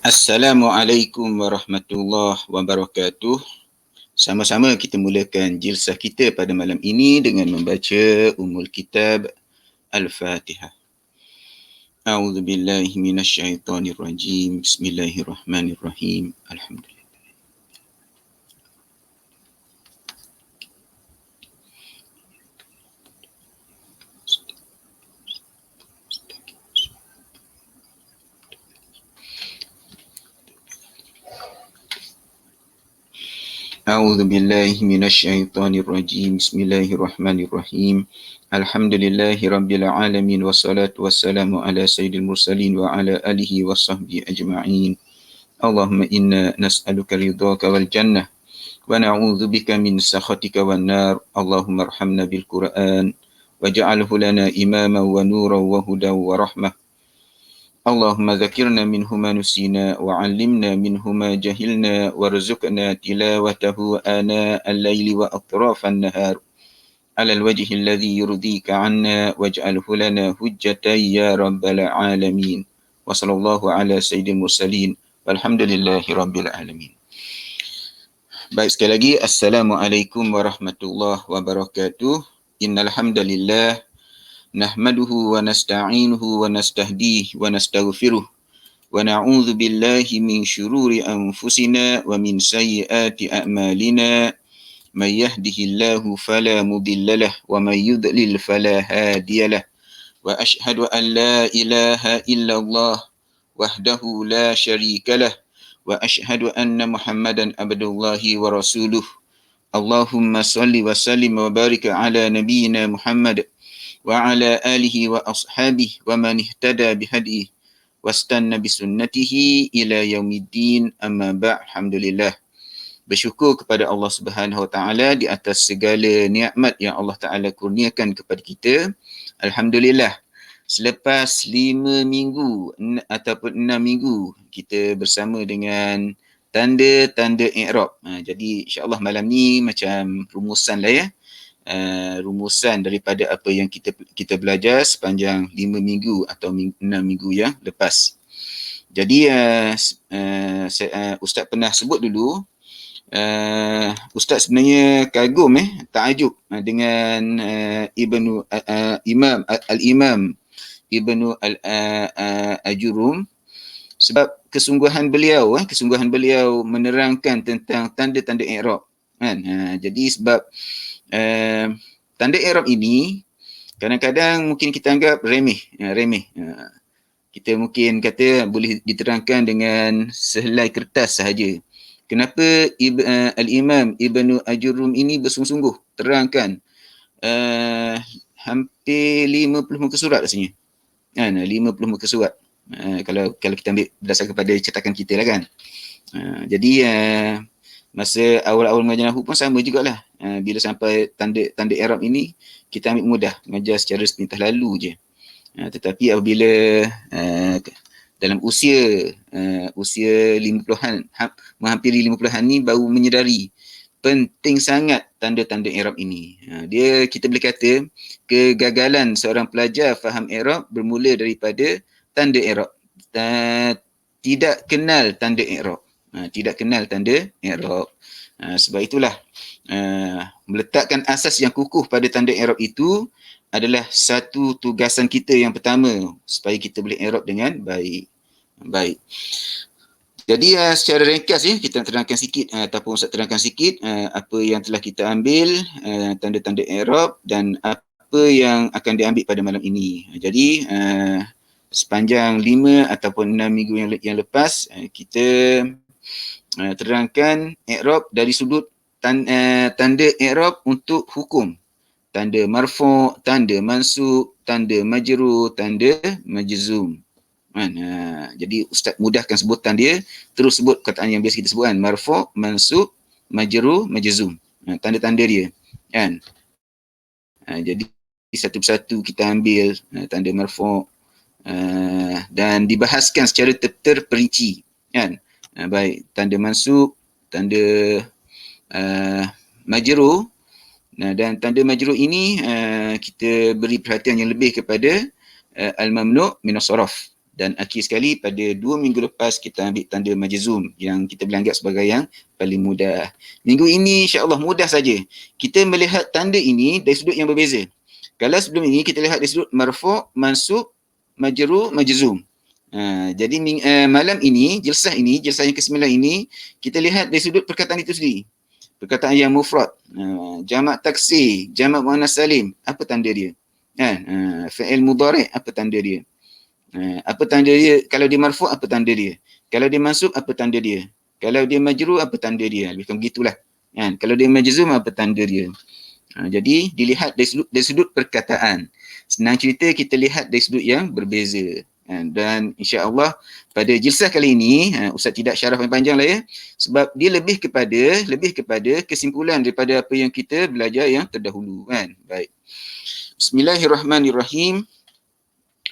Assalamualaikum warahmatullahi wabarakatuh. Sama-sama kita mulakan jilsah kita pada malam ini dengan membaca Ummul Kitab Al-Fatihah. A'udzu billahi minasyaitonir rajim. Bismillahirrahmanirrahim. Alhamdulillah. أعوذ بالله من الشيطان الرجيم بسم الله الرحمن الرحيم الحمد لله رب العالمين والصلاة والسلام على سيد المرسلين وعلى آله وصحبه أجمعين اللهم إنا نسألك رضاك والجنة ونعوذ بك من سخطك والنار اللهم ارحمنا بالقرآن واجعله لنا إماما ونورا وهدى ورحمة اللهم ذكرنا منه ما نسينا وعلمنا منه ما جهلنا وارزقنا تلاوته آناء الليل وأطراف النهار على الوجه الذي يرضيك عنا واجعله لنا حجة يا رب العالمين وصلى الله على سيد المرسلين والحمد لله رب العالمين. Baik, sekali lagi Assalamualaikum warahmatullahi wabarakatuh. Innal hamdalillah nahmaduhu wa nasta'inuhu wa nastahdihi wa nastaghfiruh wa na'udzu billahi min syururi anfusina wa min sayyiati a'malina may yahdihillahu fala mudhillalah wa may yudlil fala hadiyalah wa asyhadu an la ilaha illallah wahdahu la syarikalah wa asyhadu anna Muhammadan abdullahi wa rasuluh. Allahumma salli wa sallim wa barik ala nabiyyina Muhammad wa ala alihi wa ashabihi wa man ihtada bihadihi wastanna bisunnatihi ila yaumiddin amma ba'd. Alhamdulillah, bersyukur kepada Allah Subhanahu Wa Taala di atas segala nikmat yang Allah Taala kurniakan kepada kita. Alhamdulillah, selepas 5 minggu ataupun 6 minggu kita bersama dengan tanda-tanda i'rab. Jadi insya-Allah malam ni macam rumusan lah ya. Rumusan daripada apa yang kita belajar sepanjang 5 minggu atau 6 minggu yang lepas. Jadi Ustaz pernah sebut dulu, Ustaz sebenarnya kagum takjub dengan Imam Ibnu Al-Ajurum, sebab kesungguhan beliau menerangkan tentang tanda-tanda i'rab kan. Jadi sebab tanda i'rab ini kadang-kadang mungkin kita anggap remeh. Kita mungkin kata boleh diterangkan dengan sehelai kertas sahaja. Kenapa Al-Imam Ibnu Ajurum ini bersungguh-sungguh terangkan hampir 50 muka surat rasanya. 50 muka surat. Kalau kita ambil berdasarkan pada cetakan kita lah kan. Jadi masa awal-awal mengajar nahwu pun sama jugalah. Bila sampai tanda i'rab ini kita ambil mudah, mengajar secara sepintas lalu je. Tetapi apabila dalam usia 50-an, menghampiri 50-an ni baru menyedari penting sangat tanda-tanda i'rab ini. Kita boleh kata kegagalan seorang pelajar faham i'rab bermula daripada tanda i'rab. Tidak kenal tanda i'rab. Sebab itulah meletakkan asas yang kukuh pada tanda i'rab itu adalah satu tugasan kita yang pertama supaya kita boleh i'rab dengan baik. Jadi secara ringkas kita terangkan sikit ataupun Ustaz terangkan sikit apa yang telah kita ambil tanda-tanda i'rab dan apa yang akan diambil pada malam ini. Jadi sepanjang 5 ataupun 6 minggu yang lepas kita terangkan i'rab dari sudut tanda i'rab untuk hukum. Tanda marfu', tanda mansub, tanda majrur, tanda majzum. Jadi Ustaz mudahkan sebutan dia, terus sebut kataan yang biasa kita sebut kan, marfu', mansub, majrur, majzum. Tanda-tanda dia kan. Jadi satu persatu kita ambil tanda marfu' dan dibahaskan secara terperinci kan. Baik, tanda mansub, tanda majrur. Dan tanda majrur ini kita beri perhatian yang lebih kepada al-mamnu' min as-sarf. Dan akhir sekali pada 2 minggu lepas kita ambil tanda majzum yang kita boleh anggap sebagai yang paling mudah. Minggu ini insya-Allah mudah saja. Kita melihat tanda ini dari sudut yang berbeza. Kalau sebelum ini kita lihat dari sudut marfu', mansub, majrur, majzum. Jadi malam ini, jilsah yang ke-9 ini, kita lihat dari sudut perkataan itu sendiri. Perkataan yang mufrad, jamak taksir, jamak muannas salim, apa tanda dia? Fi'il mudhari', apa tanda dia? Apa tanda dia? Kalau dia marfu', apa tanda dia? Kalau dia mansub, apa tanda dia? Kalau dia majrur, apa tanda dia? Lebih kurang begitulah. Kalau dia majzum, apa tanda dia? Jadi dilihat dari sudut perkataan. Senang cerita kita lihat dari sudut yang berbeza. Dan insya-Allah pada jilsah kali ini Ustaz tidak syarah panjang lah ya, sebab dia lebih kepada kesimpulan daripada apa yang kita belajar yang terdahulu kan. Baik. Bismillahirrahmanirrahim.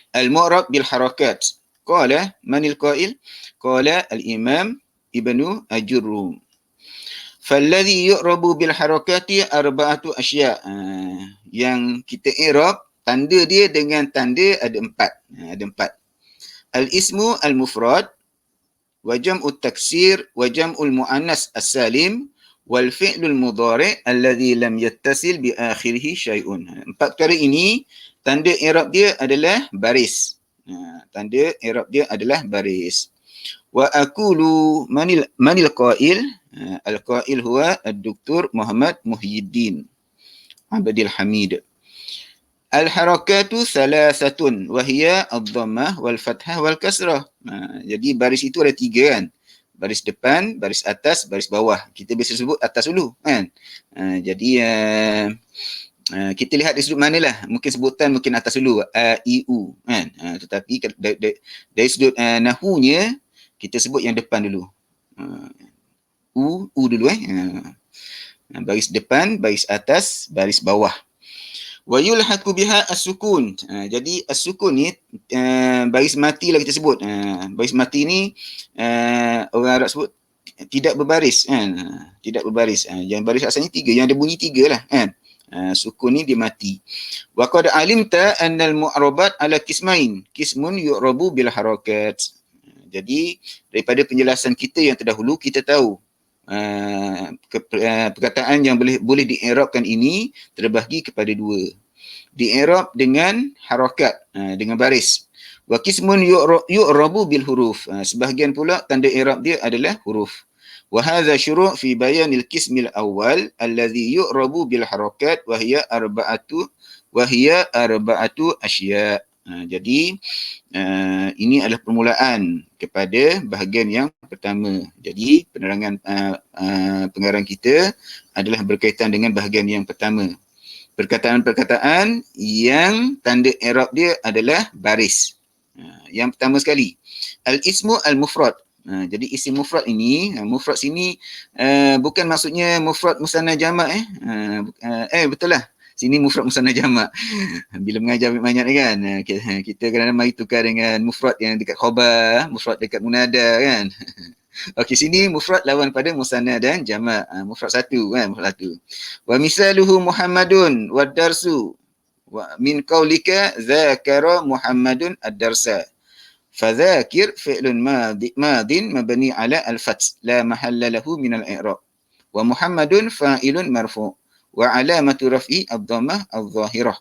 Al-mu'rab bil harakat. Qala manil qail? Qala al-Imam Ibnu Ajurrum. Falladhi yu'rabu bil harakati arba'atu asya'. Yang kita i'rab tanda dia dengan tanda ada 4. Ada 4. Al-ismu al-mufrad wa jam'u taksir wa jam'ul muannas as-salim wal fi'lul mudhari' alladhi lam yattasil bi akhirih syai'un. 4 perkara ini tanda i'rab dia adalah baris. Tanda i'rab dia adalah baris. Wa aqulu manil qail? Al-qail huwa ad-doktor Muhammad Muhyiddin Abdul Hamid. Al-harakatu thalathatun wa hiya ad-dhammah wal fathah wal kasrah. Jadi baris itu ada 3 kan. Baris depan, baris atas, baris bawah. Kita biasa sebut atas dulu kan. Jadi kita lihat dari sudut manalah. Mungkin sebutan mungkin atas dulu, a i u kan. Tetapi dari sudut nahwunya kita sebut yang depan dulu. U dulu baris depan, baris atas, baris bawah. Wa yulhaqu biha as-sukun. Jadi as-sukun ni baris mati lah kita sebut. Baris mati ni orang Arab sebut tidak berbaris kan. Tidak berbaris. Yang baris asalnya 3, yang ada bunyi 3 lah kan. Sukun ni dia mati. Wa qad alimta anna al-mu'rabat ala qismain. Qismun yu'rabu bil harakat. Jadi daripada penjelasan kita yang terdahulu kita tahu perkataan yang boleh di-i'rabkan ini terbahagi kepada 2. Di-i'rab dengan harakat, dengan baris. Wa qismun yu'rabu bil huruf. Sebahagian pula tanda i'rab dia adalah huruf. Wa hadha syuru' fi bayanil qismil awwal alladhi yu'rabu bil harakat wa hiya arba'atu asya'. Jadi ini adalah permulaan kepada bahagian yang pertama. Jadi penerangan pengarang kita adalah berkaitan dengan bahagian yang pertama. Perkataan-perkataan yang tanda i'rab dia adalah baris. Yang pertama sekali, al-ismu al-mufrad. Jadi isim mufrad ini, mufrad sini bukan maksudnya mufrad musanna jamak betul lah. Sini mufrad musanna jamak. Bila mengajar banyak kan, kita kadang-kadang mari tukar dengan mufrad yang dekat khabar, mufrad dekat munada kan. Okey, sini mufrad lawan pada musanna dan jamak. Mufrad satu kan, mufrad satu. Wa misaluhu Muhammadun wad darsu wa min qaulika zakara Muhammadun ad-darsa. Fadzakir fi'lun madin mabni ala al-fath la mahalla lahu min al-i'rab. Wa Muhammadun fa'ilun marfu'. Wa alamatu raf'i ad-dhammah adh-dhahirah.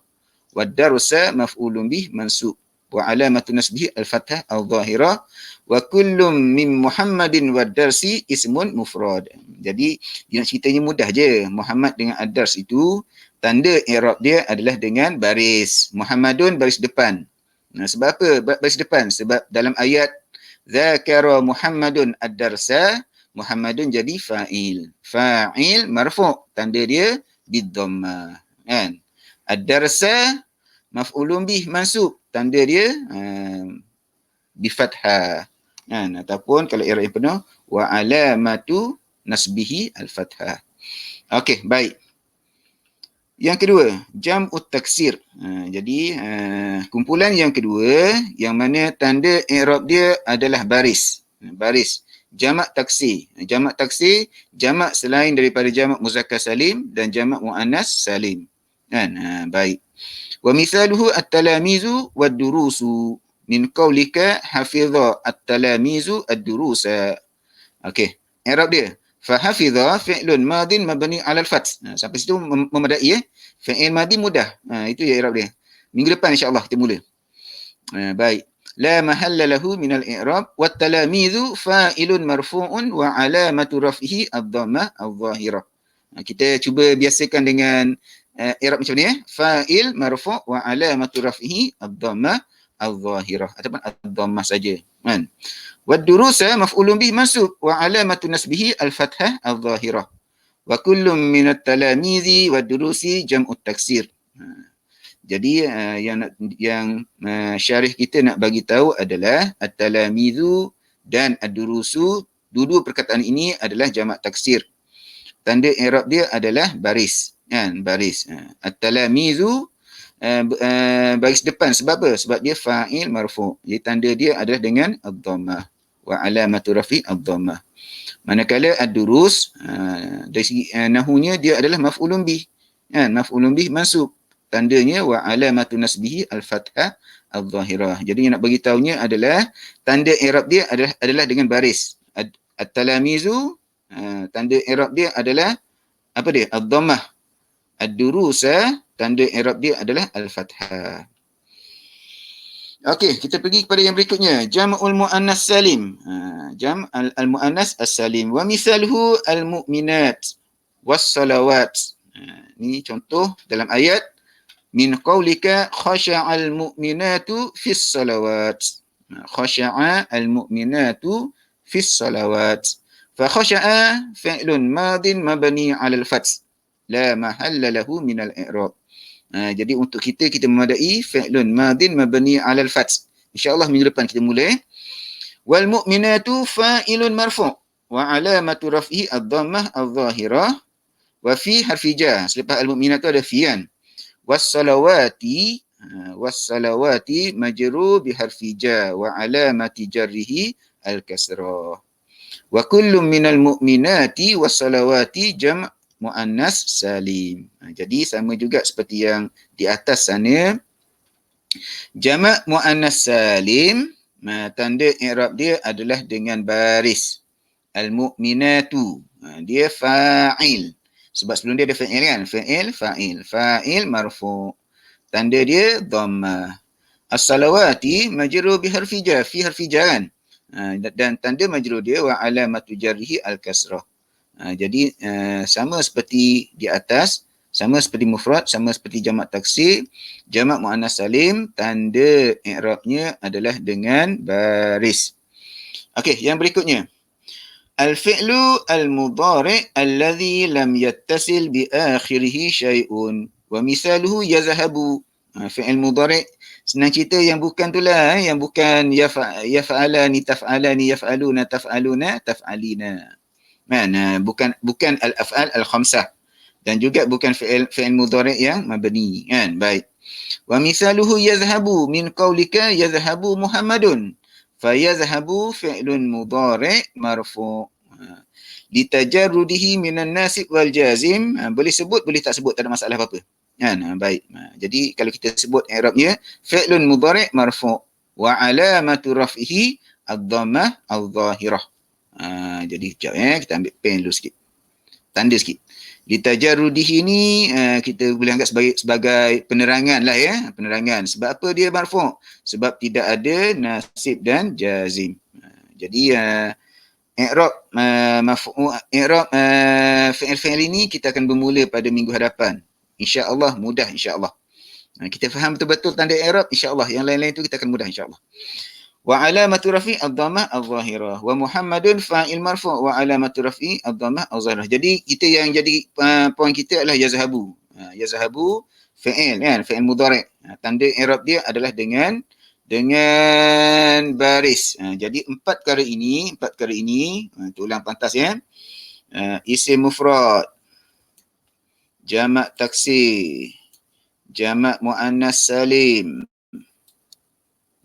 Wad darsa maf'ulun bih mansub. Wa alamatu nasbihi al-fathah adh-dhahirah. Wa kullum min Muhammadin wad darsi ismun mufrad. Jadi dia ceritanya mudah je. Muhammad dengan ad-dars itu tanda i'rab dia adalah dengan baris. Muhammadun baris depan. Sebab apa baris depan? Sebab dalam ayat zakara Muhammadun ad-darsa, Muhammadun jadi fa'il. Fa'il marfu', tanda dia bid-dhammah kan. Ad-darsa maf'ulun bih mansub, tanda dia bi fathah kan, ataupun kalau i'rab penuh wa alamatu nasbihi al-fathah. Okey, baik. Yang kedua, jam'ut taksir. Jadi kumpulan yang kedua yang mana tanda i'rab dia adalah baris. Baris. Jamak taksir. Jamak taksir, jamak selain daripada jamak muzakkar salim dan jamak muannas salim. Kan? Baik. Wa misaluhu at-talamizu wad-durusu. min qaulika hafidha at-talamizu ad-durusa. Okey, i'rab dia. Fa hafidha fi'lun madin mabni 'ala al-fath. Sampai situ memadai Fi'il madi mudah. Itu ya i'rab dia. Minggu depan insya-Allah kita mula. Baik. La mahalla lahu min al-i'rab wa at-talamizu fa'ilun marfu'un wa 'alamatu raf'ihi ad-dhammah adh-dhahirah. Kita cuba biasakan dengan i'rab macam ni Fa'il marfu' wa 'alamatu raf'ihi ad-dhammah adh-dhahirah ataupun ad-dhammah saja. Kan? Wad-durusa maf'ulun bih mansub wa 'alamatu nasbihi al-fathah adh-dhahirah. Wa kullum min at-talamizi wad-durusi jam'ut taksir. Jadi yang syarih kita nak bagi tahu adalah at-talamizu dan ad-durusu, dua-dua perkataan ini adalah jamak taksir. Tanda i'rab dia adalah baris, kan? Baris. At-talamizu baris depan sebab apa? Sebab dia fa'il marfu'. Jadi tanda dia adalah dengan ad-dhammah wa alamatu rafi' ad-dhammah. Manakala ad-durus dari segi nahunya dia adalah maf'ulun bih. Kan? Maf'ulun bih mansub. Tandanya wa alamatu nasbihi al-fathah al-zahirah. Jadi yang nak bagi tahunya adalah tanda i'rab dia adalah dengan baris. At-talamizu tanda i'rab dia adalah apa dia? Ad-dhammah. Ad-durusa tanda i'rab dia adalah al-fathah. Okey, kita pergi kepada yang berikutnya. Jam'ul muannas salim. Jam' al-muannas as-salim wa misaluhu al-mu'minat was-salawat. Ini contoh dalam ayat min qaulika khasha'al mu'minatu fis salawat. Khasha'al mu'minatu fis salawat. Fa khasha'a fi'lun madin mabni 'ala al-fath. La mahalla lahu min al-i'rab. Jadi untuk kita memadai fi'lun madin mabni 'ala al-fath. Insya-Allah minggu depan kita mula. Wal mu'minatu fa'ilun marfu' wa 'alamatu raf'ihi ad-dhammah adh-dhahirah wa fi harfi jar. Selepas al-mu'minatu ada fi kan. Was-salawati majrur bi harfi jar wa 'alamati jarrihi al-kasrah. Wa kullu minal mu'minati was-salawati jam' muannas salim. Jadi sama juga seperti yang di atas sana. Jamak muannas salim, tanda i'rab dia adalah dengan baris. Al-mu'minatu, dia fa'il. Sebab sebelum dia ada fa'il kan? Fa'il marfu'. Tanda dia dhammah. As-salawati majrur bi harfi jar, fi harfi jar kan? Dan tanda majrur dia wa alamatu jarrihi al-kasrah. Jadi sama seperti di atas, sama seperti mufrad, sama seperti jamak taksir, jamak muannas salim, tanda i'rabnya adalah dengan baris. Okey, yang berikutnya. Al-fi'lu al-mudhari' alladhi lam yattasil bi akhirih syai'un wa misaluhu yazhabu. Fi'il mudhari' senang cerita yang bukan itulah, yang bukan yaf'alani, taf'alani, yaf'aluna, taf'aluna, taf'alina. Bukan al-af'al al-khamsah dan juga bukan fi'il mudhari' yang mabni kan. Baik. Wa misaluhu yazhabu min qaulika yazhabu Muhammadun. Fa yazhabu fi'lun mudhari' marfu'. Litajarrudihi minan nasib wal jazim. Boleh sebut, boleh tak sebut, tak ada masalah apa-apa. Kan? Baik. Jadi kalau kita sebut i'rabnya fi'lun mudhari' marfu' wa alamatu raf'ihi ad-dhammah adh-dhahirah. Jadi sekejap kita ambil pen dulu sikit. Tanda sikit. Litajarrudihi ni kita boleh anggap sebagai penerangan lah ya. Penerangan. Sebab apa dia marfu'? Sebab tidak ada nasib dan jazim. Jadi i'rab fi'il ini kita akan bermula pada minggu hadapan. InsyaAllah mudah insyaAllah. Kita faham betul-betul tanda i'rab insyaAllah. Yang lain-lain tu kita akan mudah insyaAllah. Wa alamatu rafi' ad-dhammah adh-dhahirah wa Muhammadun fa'il marfu' wa alamatu rafi' ad-dhammah adh-dhahirah. Jadi kita yang jadi poin kita adalah yazhabu. Yazhabu fi'il kan, fi'il mudhari'. Tanda i'rab dia adalah dengan baris. Jadi empat perkara ini tulang pantas ya. Isim mufrad, jamak taksir, jamak muannas salim,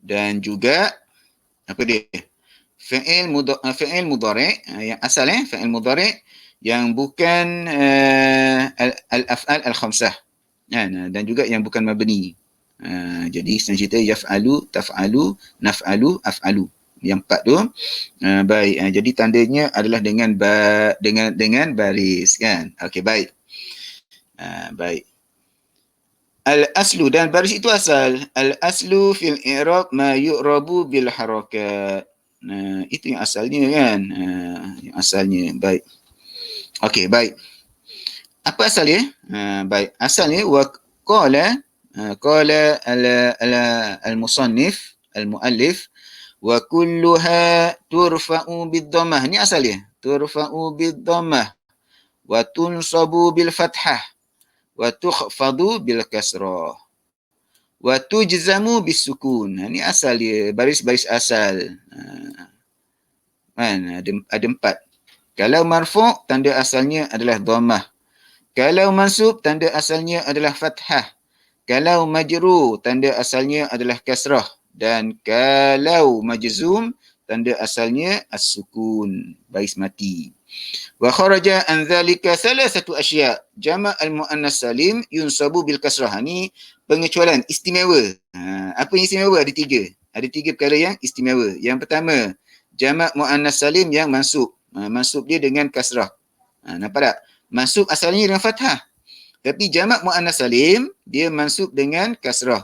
dan juga apa dia? Fi'il mudhari' yang asal fi'il mudhari' yang bukan al-af'al al-khamsah. Dan juga yang bukan mabni. Jadi senang cerita yaf'alu, taf'alu, naf'alu, af'alu. Yang 4 tu. Baik. Jadi tandanya adalah dengan baris kan. Okey, baik. Baik. Al-aslu, dan baris itu asal. Al-aslu fil i'rab ma yu'rabu bil harakat. Itu yang asalnya kan. Yang asalnya. Baik. Okey, baik. Apa asalnya? Baik. Asalnya wa qala al-musannif al-muallif wa kulluha turfa'u bid-dhammah. Ni asalnya. Turfa'u bid-dhammah wa tunsabu bil fathah wa tukhfadu bil kasrah wa tujzamu bis sukun. Ni asal dia, baris-baris asal. Kan ada 4. Kalau marfu' tanda asalnya adalah dhammah. Kalau mansub tanda asalnya adalah fathah. Kalau majrur tanda asalnya adalah kasrah, dan kalau majzum tanda asalnya as-sukun, baris mati. Wa kharaja an dhalika thalathatu asya'. Jama' al-muannas salim yunsabu bil kasrah. Ni pengecualian istimewa. Apa yang istimewa? Ada 3. Ada 3 perkara yang istimewa. Yang pertama, jama' muannas salim yang mansub. Mansub dia dengan kasrah. Nampak tak? Mansub asalnya dengan fathah. Tapi jamak muannas salim dia mansub dengan kasrah.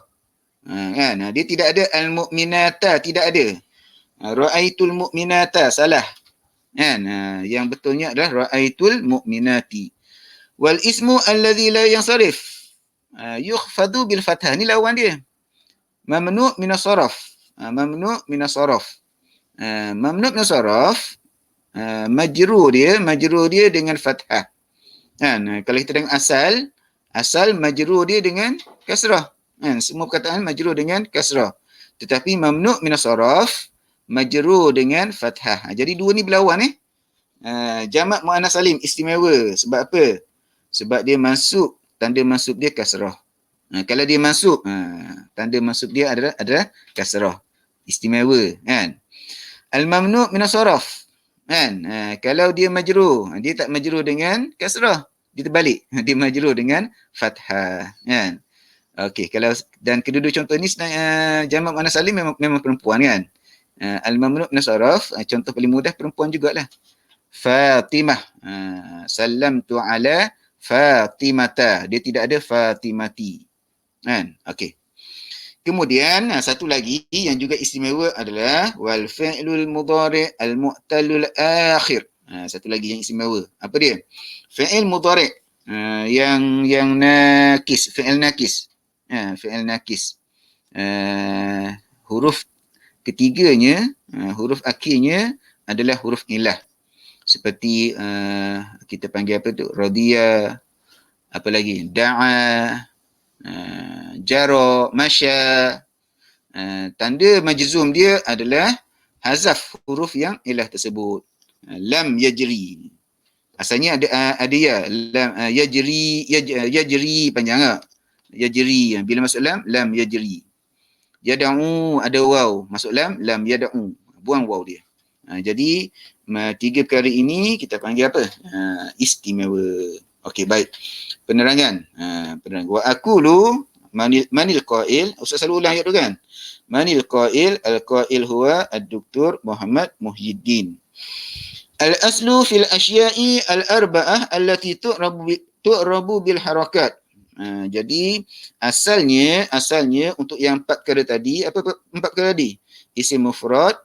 Kan? Dia tidak ada al-mu'minata, tidak ada. Ra'aitul mu'minata, salah. Kan? Yang betulnya adalah ra'aitul mu'minati. Wal ismu alladhi la yansarif yukhfadu bil fathah. Ni lawan dia. Mamnu' minas saraf. Mamnu' minas saraf. Mamnu' minas saraf, majrur dia dengan fathah. Kan? Kalau kita tengok asal majrur dia dengan kasrah. Kan? Semua perkataan majrur dengan kasrah. Tetapi mamnu' minas saraf majrur dengan fathah. Jadi dua ni berlawan jamak muannas salim istimewa. Sebab apa? Sebab dia mansub, tanda mansub dia kasrah. Kalau dia mansub, tanda mansub dia adalah kasrah. Istimewa, kan? Al-mamnu' minas saraf. Kan? Kalau dia majrur, dia tak majrur dengan kasrah, dia terbalik. Dia majrur dengan fathah. Kan? Okey, kalau dan kedua-dua contoh ni jamak muannas salim memang perempuan kan. Al-mamnu' minas saraf, contoh paling mudah perempuan jugalah. Fatimah. Sallamtu ala Fatimata. Dia tidak ada Fatimati. Kan? Okey. Kemudian satu lagi yang juga istimewa adalah wal fi'lul mudhari' al mu'tallul akhir. Satu lagi yang istimewa. Apa dia? Fi'il mudhari' yang nakis, fi'il nakis. Fi'il nakis. Huruf ketiganya, huruf akhirnya adalah huruf ilah. Seperti kita panggil apa tu? Radiya, apa lagi? Da'a, jaro, masya. Tanda majzum dia adalah hazaf huruf yang ilah tersebut. Lam yajri. Asalnya ada ya. Lam yajri panjang tak? Yajri. Bila masuk lam yajri. Yada'u ada waw. Masuk lam yada'u. Buang waw dia. Jadi 3 perkara ini kita panggil apa? Istimewa. Okey, baik. Penerangan. Wa aqulu manil qail. Ustaz selalu ulang ayat tu kan? Manil qail? Al-qail huwa ad-doktor Muhammad Muhyiddin. Al-aslu fil asya'i al-arba'ah allati tu'rabu bil harakat. Jadi asalnya untuk yang 4 perkara tadi, apa 4 perkara tadi? Isim mufrad,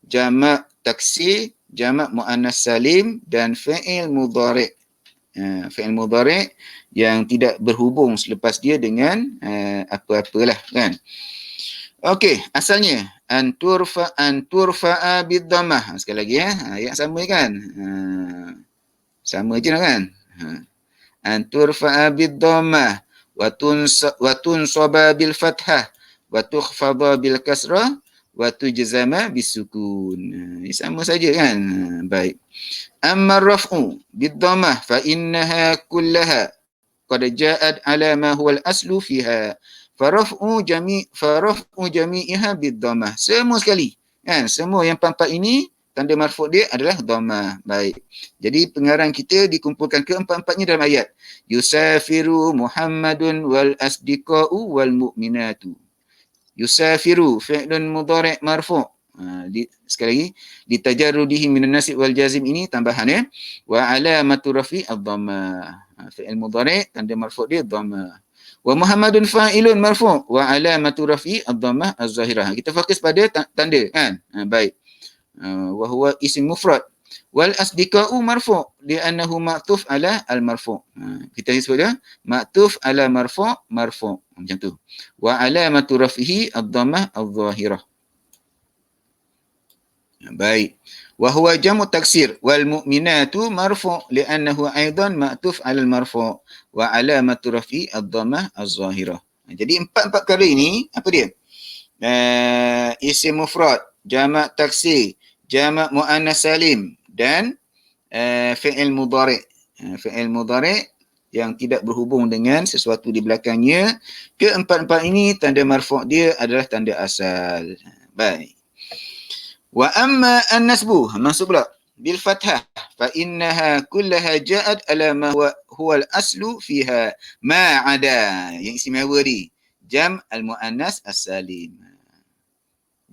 jamak taksir, jamak muannas salim dan fi'il mudhari'. Fi'il mudhari' yang tidak berhubung selepas dia dengan apa-apalah kan. Okey, asalnya anturfa'a bid-dhammah. Sekali lagi ayat sama kan? Sama je lah kan? Anturfa'a bid-dhammah wa tunsaba bil fathah wa tukhfadha bil kasrah wa tujzama bisukun. Sama saja kan? Baik. Amma raf'u bid-dhammah fa innaha kullaha qad ja'at ala ma huwa al-aslu fiha. Faraf'u jami'iha bid-dhammah. Semua sekali. Kan? Semua yang 4 ini tanda marfu' dia adalah dhammah. Baik. Jadi pengarang kita dikumpulkan keempat-empatnya dalam ayat. Yusafiru Muhammadun wal asdiqa'u wal mu'minatu. Yusafiru fi'lun mudhari' marfu'. Sekali lagi, litajarrudihi minan nasib wal jazim ini tambahan ya. Wa alamatu rafi ad-dhammah. Fi'il mudhari' tanda marfu' dia dhammah. Wa Muhammadun fa'ilun marfu' wa alamatu rafi ad-dhammah az-zahirah. Kita fokus pada tanda kan. Baik. Wa huwa isim mufrad. Wal asdiqa'u marfu' li'annahu ma'tuf ala al-marfu'. Kita sebut dia ma'tuf ala marfu' marfu'. Macam tu. Wa alamatu rafihi ad-dhammah az-zahirah. Baik. Wa huwa jamu taksir wal mu'minatu marfu' li'annahu aidan ma'tuf 'ala al-marfu' wa alamatu rafi ad-dhammah az-zahirah. Jadi empat perkara ini apa dia? Isim mufrad, jamak taksir, jamak muannas salim dan fi'il mudhari'. Fi'il mudhari' yang tidak berhubung dengan sesuatu di belakangnya. Keempat-empat ini tanda marfu' dia adalah tanda asal. Baik. Wa amma an-nasbu, maksud pula bil fathah fa innaha kullaha ja'at ala ma huwa al-aslu fiha ma ada. Yang istimewa ni jam al-muannas as-salim.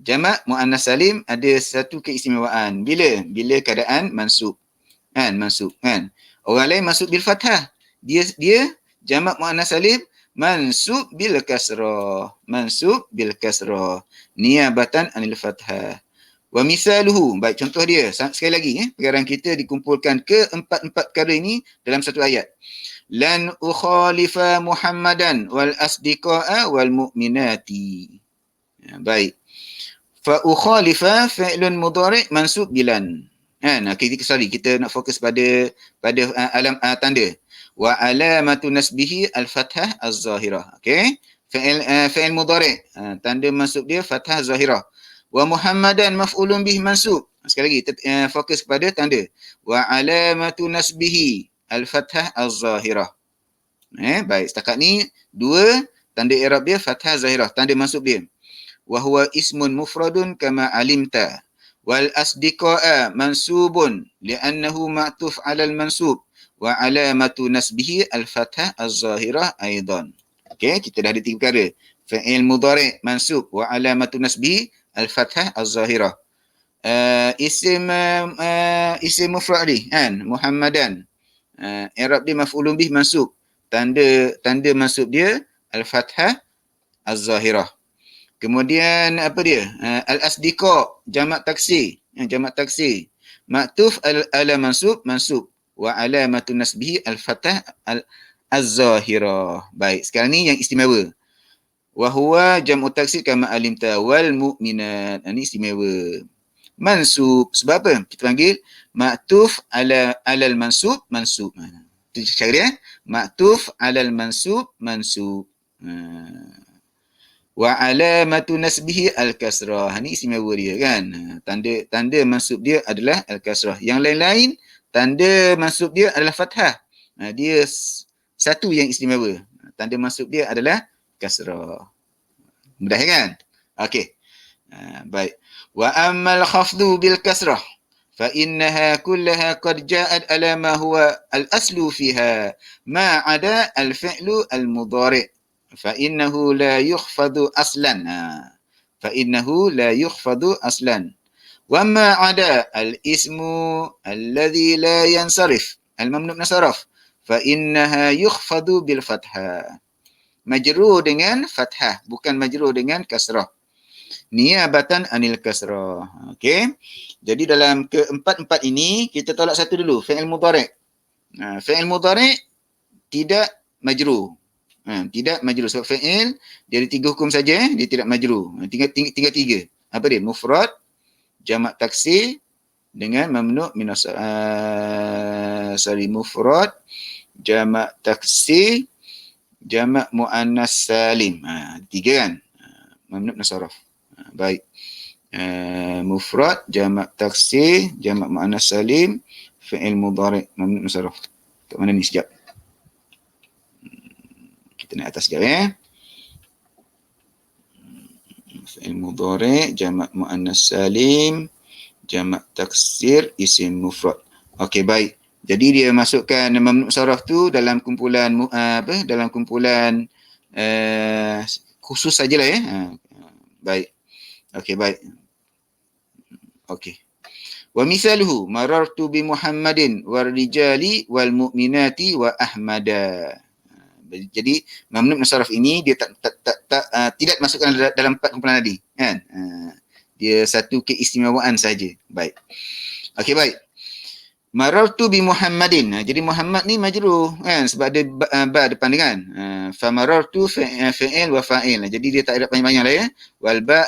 Jamak muannas salim ada satu keistimewaan. Bila keadaan mansub. Kan mansub kan. Orang lain mansub bil fathah. Dia jamak muannas salim mansub bil kasrah. Mansub bil kasrah niyabatan anil fathah. Wa misaluhu, baik contoh dia. Sekali lagi pengarang kita dikumpulkan keempat-empat perkara ini dalam satu ayat. Lan ukhalifa Muhammadan wal asdiqa'a wal mu'minati. Baik. Fa ukhalifa fi'lun mudhari' mansub bilan. Kita nak fokus pada alam tanda. Wa alamatu nasbihi al-fathah az-zahirah. Okey. Fi'il mudhari', tanda mansub dia fathah zahirah. Wa Muhammadan maf'ulun bih mansub. Sekali lagi fokus kepada tanda. Wa alamatu nasbihi al-fathah az-zahirah. Baik, setakat ni dua tanda i'rab dia fathah zahirah, tanda mansub dia. Wa huwa ismun mufradun kama alimta. Wal asdiqa'a mansubun li'annahu ma'tuf 'ala al-mansub wa alamatu nasbihi al-fathah az-zahirah aidan. Okey, kita dah ada tiga perkara. Fi'il mudhari' mansub wa alamatu nasbihi al-fathah az-zahirah. Isim mufrad ni kan Muhammadan. I'rab dia maf'ulun bih mansub. Tanda mansub dia al-fathah az-zahirah. Kemudian apa dia? Al-asdiqa jamak taksir. Jamak taksir. Ma'tuf ala mansub wa alamatu nasbihi al-fathah az-zahirah. Baik, sekarang ni yang istimewa. Wa huwa jam'u taksir kama alimta wal mu'minat. Ini istimewa. Mansub. Sebab apa? Kita panggil ma'tuf alal mansub. Itu cara dia. Ma'tuf alal mansub. Wa alamatu nasbihi al-kasrah. Ini istimewa dia kan. Tanda mansub dia adalah al-kasrah. Yang lain-lain tanda mansub dia adalah fathah. Dia satu yang istimewa. Tanda mansub dia adalah kasrah. Mudah kan? Okey. Baik. Wa ammal khafdu bil kasrah fa innaha kullaha qad ja'at ala ma huwa al-aslu fiha ma 'ada al-fi'lu al-mudhari' fa innahu la yukhfadu aslan. Fa innahu la yukhfadu aslan. Wa ma 'ada al-ismu alladhi la yansarif al-mamnu' min sarf fa innaha yukhfadu bil fathah. Majrur dengan fathah, bukan majrur dengan kasrah. Niyabatan anil kasrah. Okey. Jadi dalam keempat-empat ini kita tolak satu dulu, fi'il mudhari'. Fi'il mudhari' tidak majrur. Tidak majrur sebab fi'il dia ada tiga hukum saja, dia tidak majrur. Tiga. Apa dia? Mufrad, jamak taksir dengan mamnu' min mufrad, jamak taksir, jamak muannas salim. Tiga kan? Mamnu' min sarf. Baik. Mufrad, jamak taksir, jamak muannas salim, fi'il mudhari', mamnu' min sarf. Kat mana ni sekejap? Kita naik atas sekejap ya. Fi'il mudhari', jamak muannas salim, Jamak taksir isim mufrad. Okey, baik. Jadi dia masukkan mamnu saraf tu dalam kumpulan dalam kumpulan khusus sajalah ya. Baik. Okey, baik. Okey. Wa mithaluhu marartu bi Muhammadin war rijali wal mu'minati wa Ahmada. Jadi mamnu saraf ini dia tidak masukkan dalam empat kumpulan tadi, kan? Dia satu keistimewaan saja. Baik. Okey, baik. Marartu bi Muhammadin. Jadi Muhammad ni majrur kan sebab ada ba depan dia kan. Fa marartu fa'il wa fa'il. Jadi dia tak ada panjang-panjang lah ya. Wal ba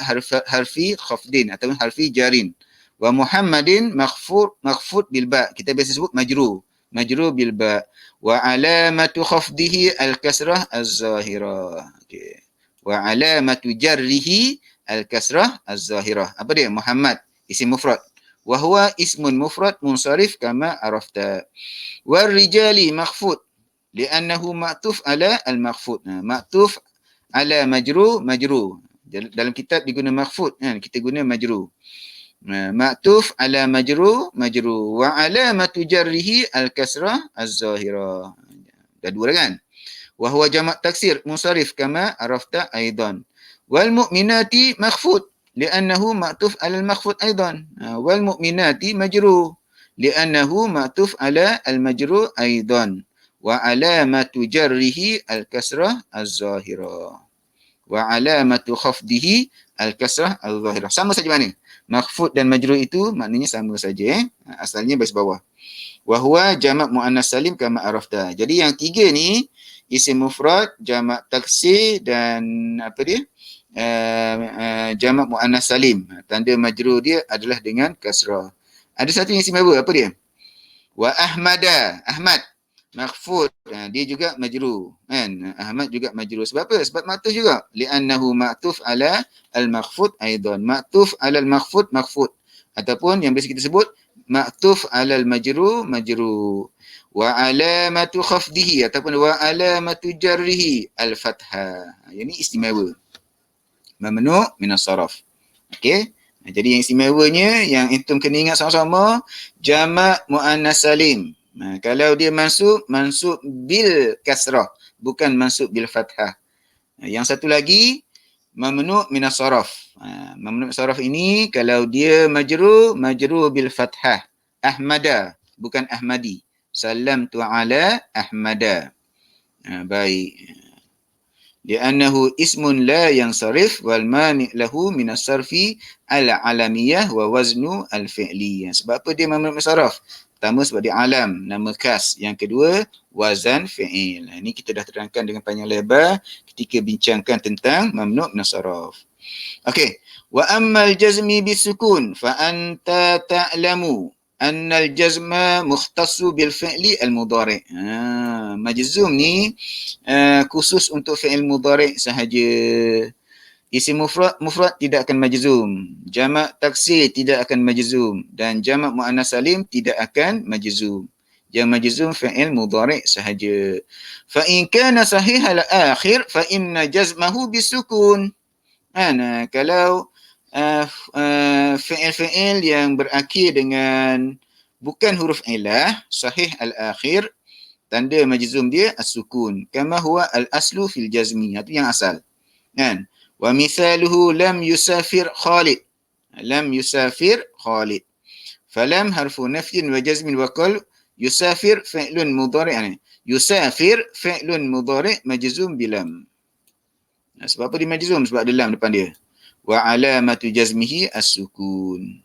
harfi khafdin atau harfi jarin. Wa Muhammadin makhfud bil ba. Kita biasa sebut majrur. Majrur bil ba. Wa alamatu khafdihi al kasrah az-zahirah. Okey. Wa alamatu jarrihi al kasrah az-zahirah. Apa dia? Muhammad isim mufrad. Wahwa ismun mufrad munsarif kama arafta. Warrijali makhfud li'annahu ma'tuf ala al-makhfud. Ma'tuf ala majru. Dalam kitab diguna makhfud kan, kita guna majru. Ma'tuf ala majru. Wa alamatu jarrihi al-kasrah az-zahirah. Dah dua kan? Wahwa jamak taksir munsarif kama arafta aidan. Wal mu'minati makhfud لأنه معطوف على المخفوض أيضا والمؤمنات مجرور لأنه معطوف على المجرور أيضا وعلامة جره الكسرة الظاهرة وعلامة خفضه الكسرة الظاهرة. Sama saja mana? Makhfud dan majrur itu maknanya sama saja. Asalnya baris bawah. Wahwa jamak muannas salim kama arafta. Jadi yang tiga ni isim mufrad, jamak taksir dan apa dia? Jamak muannas salim. Tanda majrur dia adalah dengan kasrah. Ada satu yang istimewa, apa dia? Wa Ahmada, Ahmad makhfud, dia juga majrur kan? Ahmad juga majrur. Sebab apa? Sebab ma'tuf juga. Li'annahu ma'tuf ala al-makhfud aidan. Ma'tuf ala al-makhfud makhfud. Ataupun yang biasa kita sebut ma'tuf ala al-majrur majrur. Wa alamatu khafdihi ataupun wa alamatu jarrihi al-fathah. Ini istimewa. Mamnu' minas saraf. Okey. Jadi yang istimewanya yang antum kena ingat sama-sama jamak muannas salim. Kalau dia mansub bil kasrah, bukan mansub bil fathah. Yang satu lagi mamnu' minas saraf. Mamnu' minas saraf ini kalau dia majrur bil fathah. Ahmada, bukan Ahmadi. Salamtu ala Ahmada. Baik. Li'annahu ismun la yansarif wal mani' lahu min as-sarfi al-alamiyah wa waznu al-fi'liyah. Sebab apa dia mamnu' saraf? Pertama sebab dia alam, nama khas. Yang kedua, wazan fi'il. Ini kita dah terangkan dengan panjang lebar ketika bincangkan tentang mamnu' saraf. Okey. Wa ammal jazmi bisukun fa anta ta'lamu annal jazma mukhtassu bil fi'li al-mudhari'. Majzum ni khusus untuk fi'il mudhari' sahaja. Isim mufrad tidak akan majzum. Jamak taksir tidak akan majzum dan jamak muannas salim tidak akan majzum. Yang majzum fi'il mudhari' sahaja. Fa in kana sahih al-akhir fa inna jazmahu bisukun. Kalau fi'il-fi'il yang berakhir dengan bukan huruf ilah, sahih al-akhir, tanda majzum dia as-sukun. Kama huwa al-aslu fil jazmi. Itu yang asal. Kan? Wa mithaluhu lam yusafir Khalid. Lam yusafir Khalid. Falam harfu nafyin wa jazmin wa qal yusafir fi'lun mudhari'. Yusafir fi'lun mudhari' majzum bilam. Sebab apa dia majzum? Sebab ada lam depan dia. Wa alamatu jazmihi as-sukun.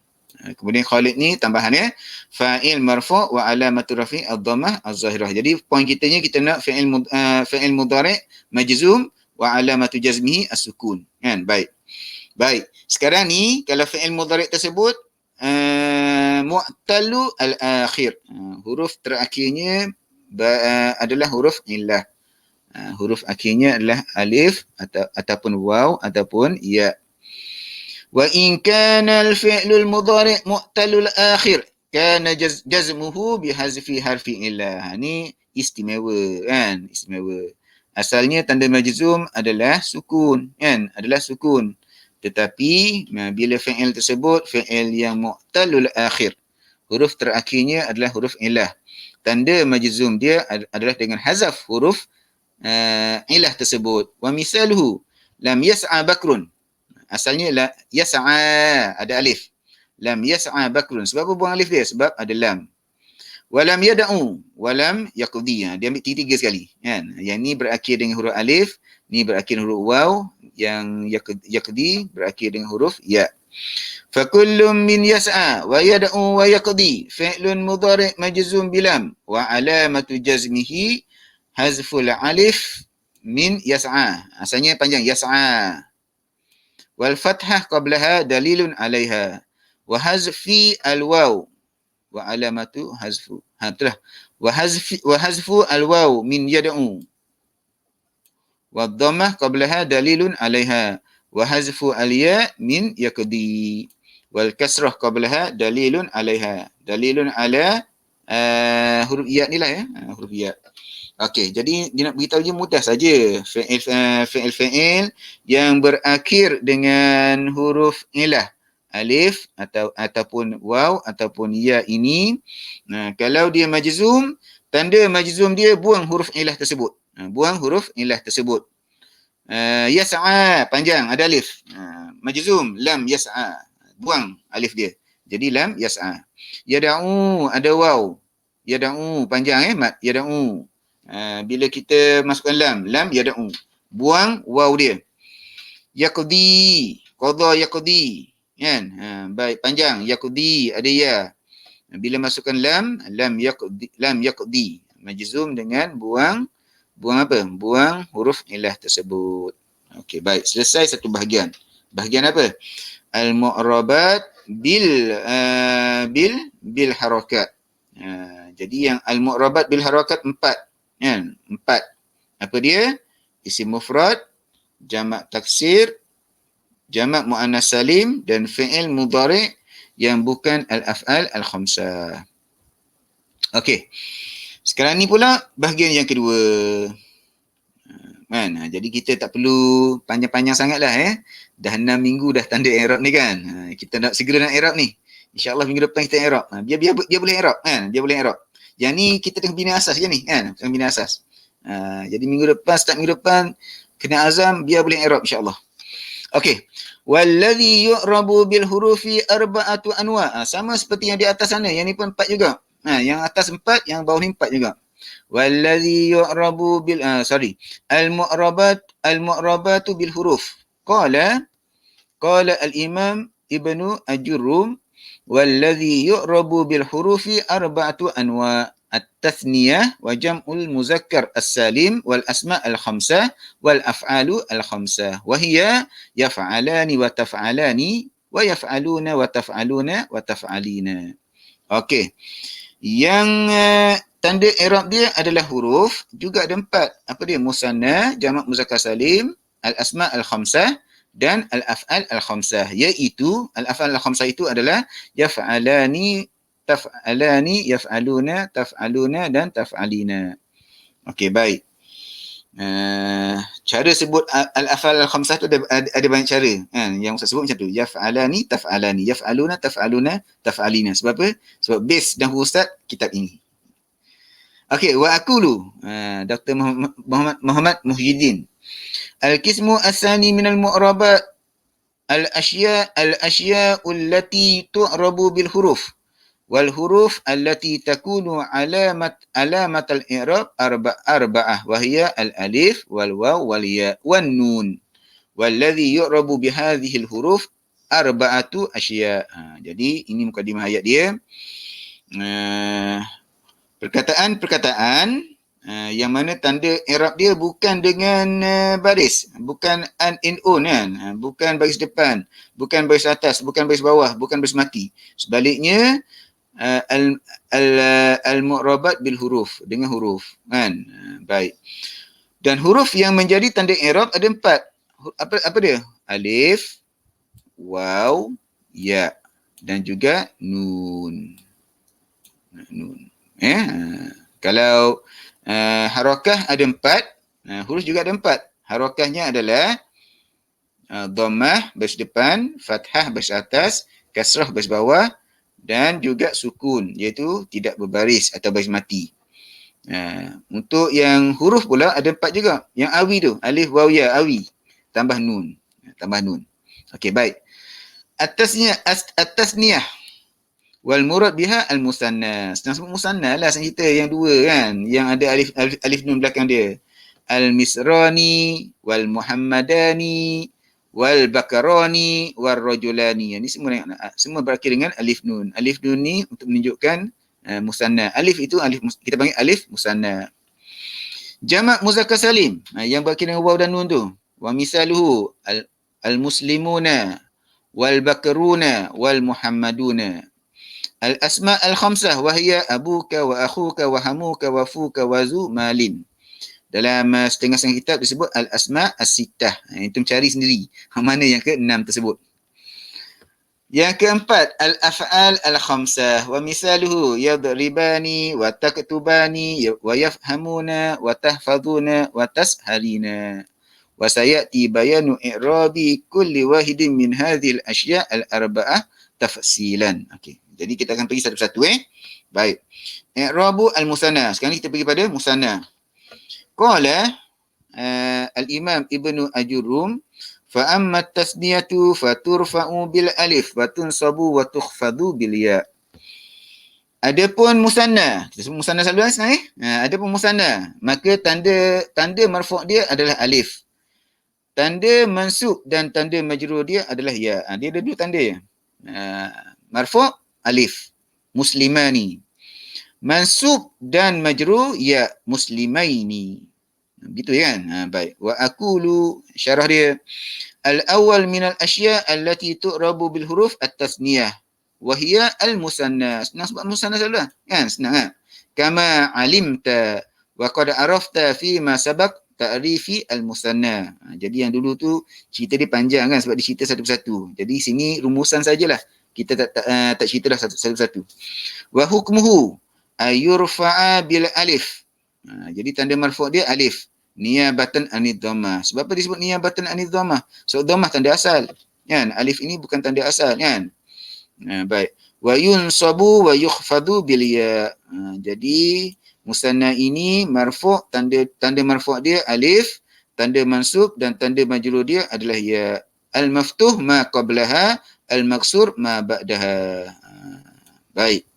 Kemudian Khalid ni tambahannya fa'il marfu' wa alamatu rafi' ad-dhammah az-zahirah. Jadi poin kitanya kita nak fi'il mudhari' majzum wa alamatu jazmihi as-sukun. Kan? Baik. Baik. Sekarang ni kalau fi'il mudhari' tersebut mu'tallu al-akhir. Huruf terakhirnya adalah huruf illah. Huruf akhirnya adalah alif ataupun waw ataupun ya. Wa in kana al-fi'lu al-mudhari' mu'talul akhir kana jazmuhu bihazfi harfi illah. Ni istimewa kan? Istimewa. Asalnya tanda majzum adalah sukun kan? Adalah sukun. Tetapi bila fi'il tersebut fi'il yang mu'talul akhir, huruf terakhirnya adalah huruf ilah, tanda majzum dia adalah dengan hazaf huruf ilah tersebut. Wa misaluhu lam yas'a bakrun, asalnya yas'a ada alif, lam yas'a bakrun, sebab apa buang alif dia? Sebab ada lam. Walam yada'u, walam yaqdi. Dia ambil tiga sekali kan. Yang ni berakhir dengan huruf alif, ni berakhir dengan huruf waw, yang yaqdi berakhir dengan huruf ya. Fa kullum min yas'a wa yada'u wa yaqdi fi'lun mudhari' majzum bilam wa alamatu jazmihi hazful alif min yas'a. Asalnya panjang yas'a. Wal fathah qablaha dalilun 'alaiha wa hazfi al waw wa alamatu hazfu. Betul lah. Wa hazfu al-waw min yad'u. Wa dhammah qablaha dalilun 'alaiha wa hazfu al-ya min yaqdi. Wal kasrah qablaha dalilun 'alaiha. Dalilun 'ala huruf ya ni lah ya. Huruf ya. Okey, jadi dia nak beritahu je mudah saja. Fi'il yang berakhir dengan huruf ilah, alif ataupun waw ataupun ya ini, kalau dia majzum, tanda majzum dia buang huruf ilah tersebut. Buang huruf ilah tersebut. Yas'a panjang ada alif. Majzum lam yas'a, buang alif dia. Jadi lam yas'a. Yada'u ada waw. Yada'u panjang mat yada'u. Bila kita masukkan lam yada'u, buang waw dia. Yaqdi, qadha yaqdi. Kan? Baik, panjang yaqdi ada ya. Bila masukkan lam yaqdi majzum dengan buang apa? Buang huruf ilah tersebut. Okey, baik, selesai satu bahagian. Bahagian apa? Al-mu'rabat bil harakat. Jadi yang al-mu'rabat bil harakat 4, kan? 4. Apa dia? Isim mufrad, jamak taksir, jamak muannas salim dan fi'il mudhari' yang bukan al-af'al al-khamsah. Okey. Sekarang ni pula bahagian yang kedua. Jadi kita tak perlu panjang-panjang sangatlah Dah 6 minggu dah tanda i'rab ni kan. Kita nak segera nak i'rab ni. InsyaAllah minggu depan kita i'rab. Biar boleh i'rab kan. Dia boleh i'rab. Yang ni kita tengah bina asas je ni kan. Tengah bina asas. Jadi start minggu depan kena azam biar boleh i'rab insya-Allah. Okey. Wallazi yu'rabu bil hurufi arba'atu anwa'. Sama seperti yang di atas sana. Yang ni pun 4 juga. Yang atas 4, yang bawah ni 4 juga. Wallazi yu'rabu bil al-mu'rabatu bil huruf. Qala al-imam Ibnu Ajurrum wallazi yu'rabu bil hurufi arba'atu anwa'. At-tathniyah wa jam'ul muzakkar as-salim wal asma' al-khamsah wal af'alu al-khamsah wa hiya yaf'alani wa taf'alani wa yaf'aluna wa taf'aluna wa taf'alina. Okey. Yang tanda i'rab dia adalah huruf, juga ada 4. Apa dia? Musanna, jamak muzakkar salim, al-asma' al-khamsah dan al-af'al al-khamsah. Iaitu al-af'al al-khamsah itu adalah yaf'alani, taf'alani, yaf'aluna, taf'aluna dan taf'alina. Okey, baik. Cara sebut al-af'al al-khamsah tu ada banyak cara kan. Yang Ustaz sebut macam tu, yaf'alani, taf'alani, yaf'aluna, taf'aluna, taf'alina. Sebab apa? Sebab base dan Ustaz kitab ini. Okey, wa aqulu Dr. Muhammad Muhyiddin. Al-qismu as-sani min al-mu'rabat al-asya' allati tu'rabu bil huruf. Wal huruf allati takunu alamat al-i'rab arba'ah wa hiya al-alif wal waw wal ya wan nun. Walladhi yu'rabu bi hadhihi al-huruf arba'atu asya'. Jadi ini mukadimah ayat dia. Perkataan yang mana tanda i'rab dia bukan dengan baris, bukan an in un kan, bukan baris depan, bukan baris atas, bukan baris bawah, bukan baris mati. Sebaliknya al-mu'rabat bil huruf, dengan huruf kan. Baik. Dan huruf yang menjadi tanda i'rab ada 4. Apa dia? Alif, waw, ya dan juga nun. Kalau harakah ada 4, huruf juga ada 4. Harakahnya adalah dhammah baris depan, fathah baris atas, kasrah baris bawah dan juga sukun, iaitu tidak berbaris atau baris mati. Untuk yang huruf pula ada 4 juga. Yang awi tu, alif, waw, ya, awi. Tambah nun. Okey, baik. At-tasniyah wal murad biha al-musanna. Senang sebut musanna lah, senang cerita yang dua kan, yang ada alif nun belakang dia. Al-misrani wal muhammadani wal bakarani wal rajulani. Ini semua berakhir dengan alif nun. Alif nun ni untuk menunjukkan musanna. Alif itu kita panggil alif musanna. Jamak muzakkar salim, yang berakhir dengan waw dan nun tu. Wa misaluhu al-muslimuna wal bakaruna wal muhammaduna. Al-asma al-khamsah wa hiya abuka wa akhuka wa hamuka wa fuka wa zu malin. Dalam setengah-setengah kitab disebut al-asma as-sittah. Itu cari sendiri mana yang ke-6 tersebut. Yang keempat, al-af'al al-khamsah wa misaluhu yadribani wa taktubani wa yafhamuna wa tahfazuna wa tashalina. Wa sayati bayanu i'rabi kulli wahidin min hadhil asya' al-arba'ah tafsilan. Okey. Jadi kita akan pergi satu-satu Baik. I'rabu al-musanna. Sekarang kita pergi pada musanna. Qala al-Imam Ibnu Ajurrum fa amma at-tasniyatu faturfa'u bil alif wa tunsabu wa tukhfadu bil ya. Adapun musanna, kita sebut musanna selalu adapun musanna, maka tanda marfu' dia adalah alif. Tanda mansub dan tanda majrur dia adalah ya. Dia ada dua tanda ya. Marfu' alif, muslimani. Mansub dan majrur ya, muslimaini. Begitu kan? Baik. Wa aqulu, syarah dia, al-awwal min al-asya' allati tu'rabu bil huruf at-tasniyah wa hiya al-musanna. Senang sebut musanna selalu kan? Senang kan? Kama alimta wa qad arafta fi ma sabaq ta'rifi al-musanna. Jadi yang dulu tu cerita dia panjang kan sebab dia cerita satu-satu. Jadi sini rumusan sajalah. Kita tak ceritalah satu-satu. Wa hukmuhu ayurfa'a bil alif. Jadi tanda marfu' dia alif. Niyabatan anid dhammah. Sebab apa disebut niyabatan anid dhammah? So dhammah tanda asal. Kan? Alif ini bukan tanda asal kan? Baik. Wa yunsabu wa yukhfadu bil ya. Jadi musanna ini marfu', tanda marfu' dia alif, tanda mansub dan tanda majrur dia adalah ya. Al-maftuh ma qablaha, al-maksur ma ba'daha. Baik.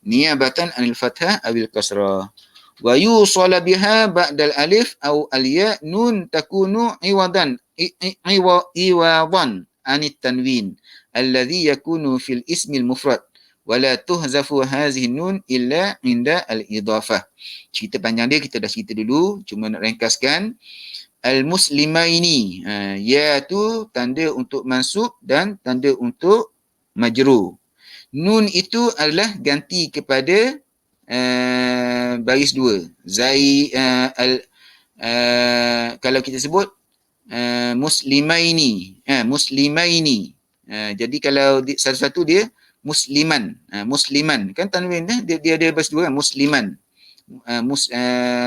Niyabatan anil fathah awil kasrah. Wa yusala biha ba'dal alif aw al-ya nun takunu iwadan anit tanwin alladhi yakunu fil ismil mufrad wa la tuhzafu hazihi nun illa inda al-idafah. Cerita panjang dia kita dah cerita dulu, cuma nak ringkaskan. Al-muslimaini, ya tu tanda untuk mansub dan tanda untuk majrur. Nun itu adalah ganti kepada baris dua. Kalau kita sebut muslimaini, muslimaini. Jadi kalau satu-satu dia musliman, musliman kan tanwin dia ada baris dua kan, musliman,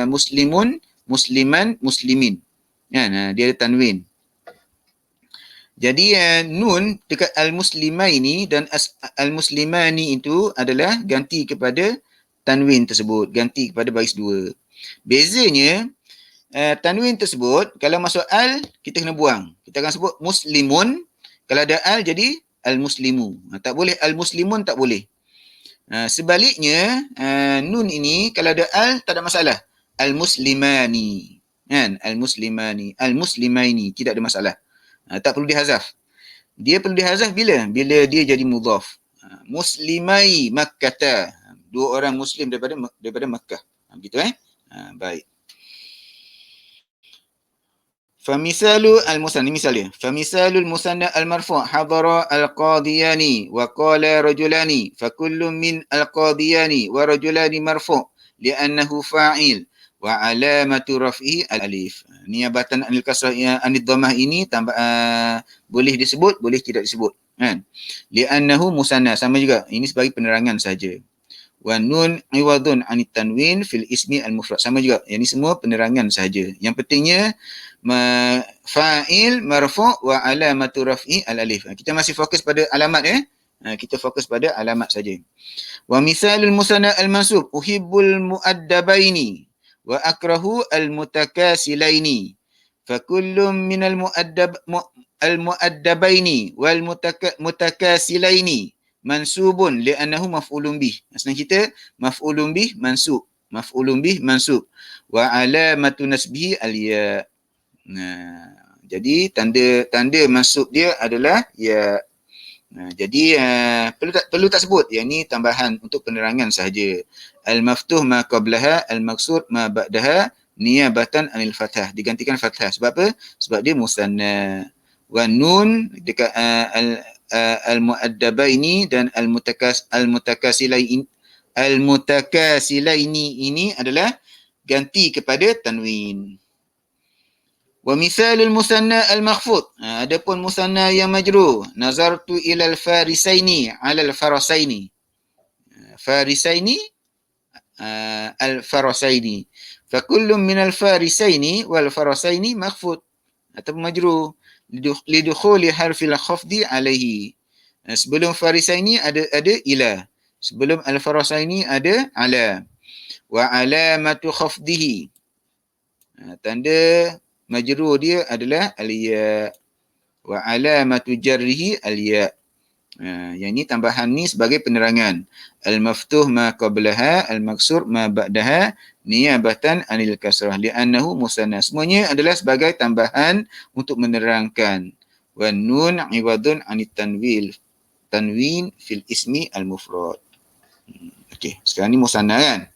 muslimun, musliman, muslimin. Dia ada tanwin. Jadi nun dekat al-muslimaini dan al-muslimani itu adalah ganti kepada tanwin tersebut, ganti kepada baris dua. Bezanya tanwin tersebut kalau masuk al kita kena buang. Kita akan sebut muslimun, kalau ada al jadi al-muslimu. Tak boleh al-muslimun, tak boleh. Sebaliknya nun ini kalau ada al tak ada masalah. Al-muslimani. Kan? Al-muslimani, al-muslimaini tidak ada masalah. Tak perlu dihazaf. Dia perlu dihazaf bila dia jadi mudhaf. Muslimai Makkah. Dua orang muslim daripada Makkah. Begitu baik. Famisalu al-musanna, misalnya. Famisalul musanna al-marfu' hadara al-qadiyani wa qala rajulani fa kullu min al-qadiyani wa rajulani marfu' li'annahu fa'il wa alamatu raf'ihi al-alif. Niyabatan anil kasrah anid dhammah ini tambah boleh disebut, boleh tidak disebut kan. Li'annahu musanna, sama juga. Ini sebagai penerangan saja. Wa nun iwadun anit tanwin fil ismi al-mufrad. Sama juga. Yang ni semua penerangan sahaja. Yang pentingnya fa'il marfu' wa alamatu raf'i al-alif. Kita masih fokus pada alamat kita fokus pada alamat saja. Wa misalul musanna al-mansub uhibbul muaddabaini wa akrahu al-mutakasilaini. Fa kullum minal al-muaddabaini wal mutakasilaini mansubun li'annahu maf'ulun bih. Senang kita maf'ulun bih mansub. Maf'ulun bih mansub. Wa alamatu nasbihi al-ya. Jadi tanda mansub dia adalah ya. Jadi perlu tak sebut. Yang ni tambahan untuk penerangan sahaja. Al-maftuh ma qablaha, al-maksur ma ba'daha niyabatan anil fathah. Digantikan fathah. Sebab apa? Sebab dia musanna. Wa nun dekat al-muaddabaini dan al-mutakasilaini ini adalah ganti kepada tanwin. Wa mithalul musanna al-makhfud. Adapun musanna yang majrur, nazartu ilal farisaini alal farasaini. Farisaini al-farasaini. Fa kullum minal farisaini wal farasaini makhfud atau majrur lidukhuli harfil khafdi alaihi. Sebelum farisaini ada ila. Sebelum al-farasaini ada ala. Wa alamatu khafdihi. Tanda majrur dia adalah al-ya. Wa alamatu jarrihi al-ya. Yang ni tambahan ni sebagai penerangan. Al-maftuh ma qablaha, al-maksur ma ba'daha niyabatan anil kasrah li'annahu musanna. Semuanya adalah sebagai tambahan untuk menerangkan. Wa nun iwadun anit tanwin fil ismi al-mufrad. Okey, sekarang ni musanna kan?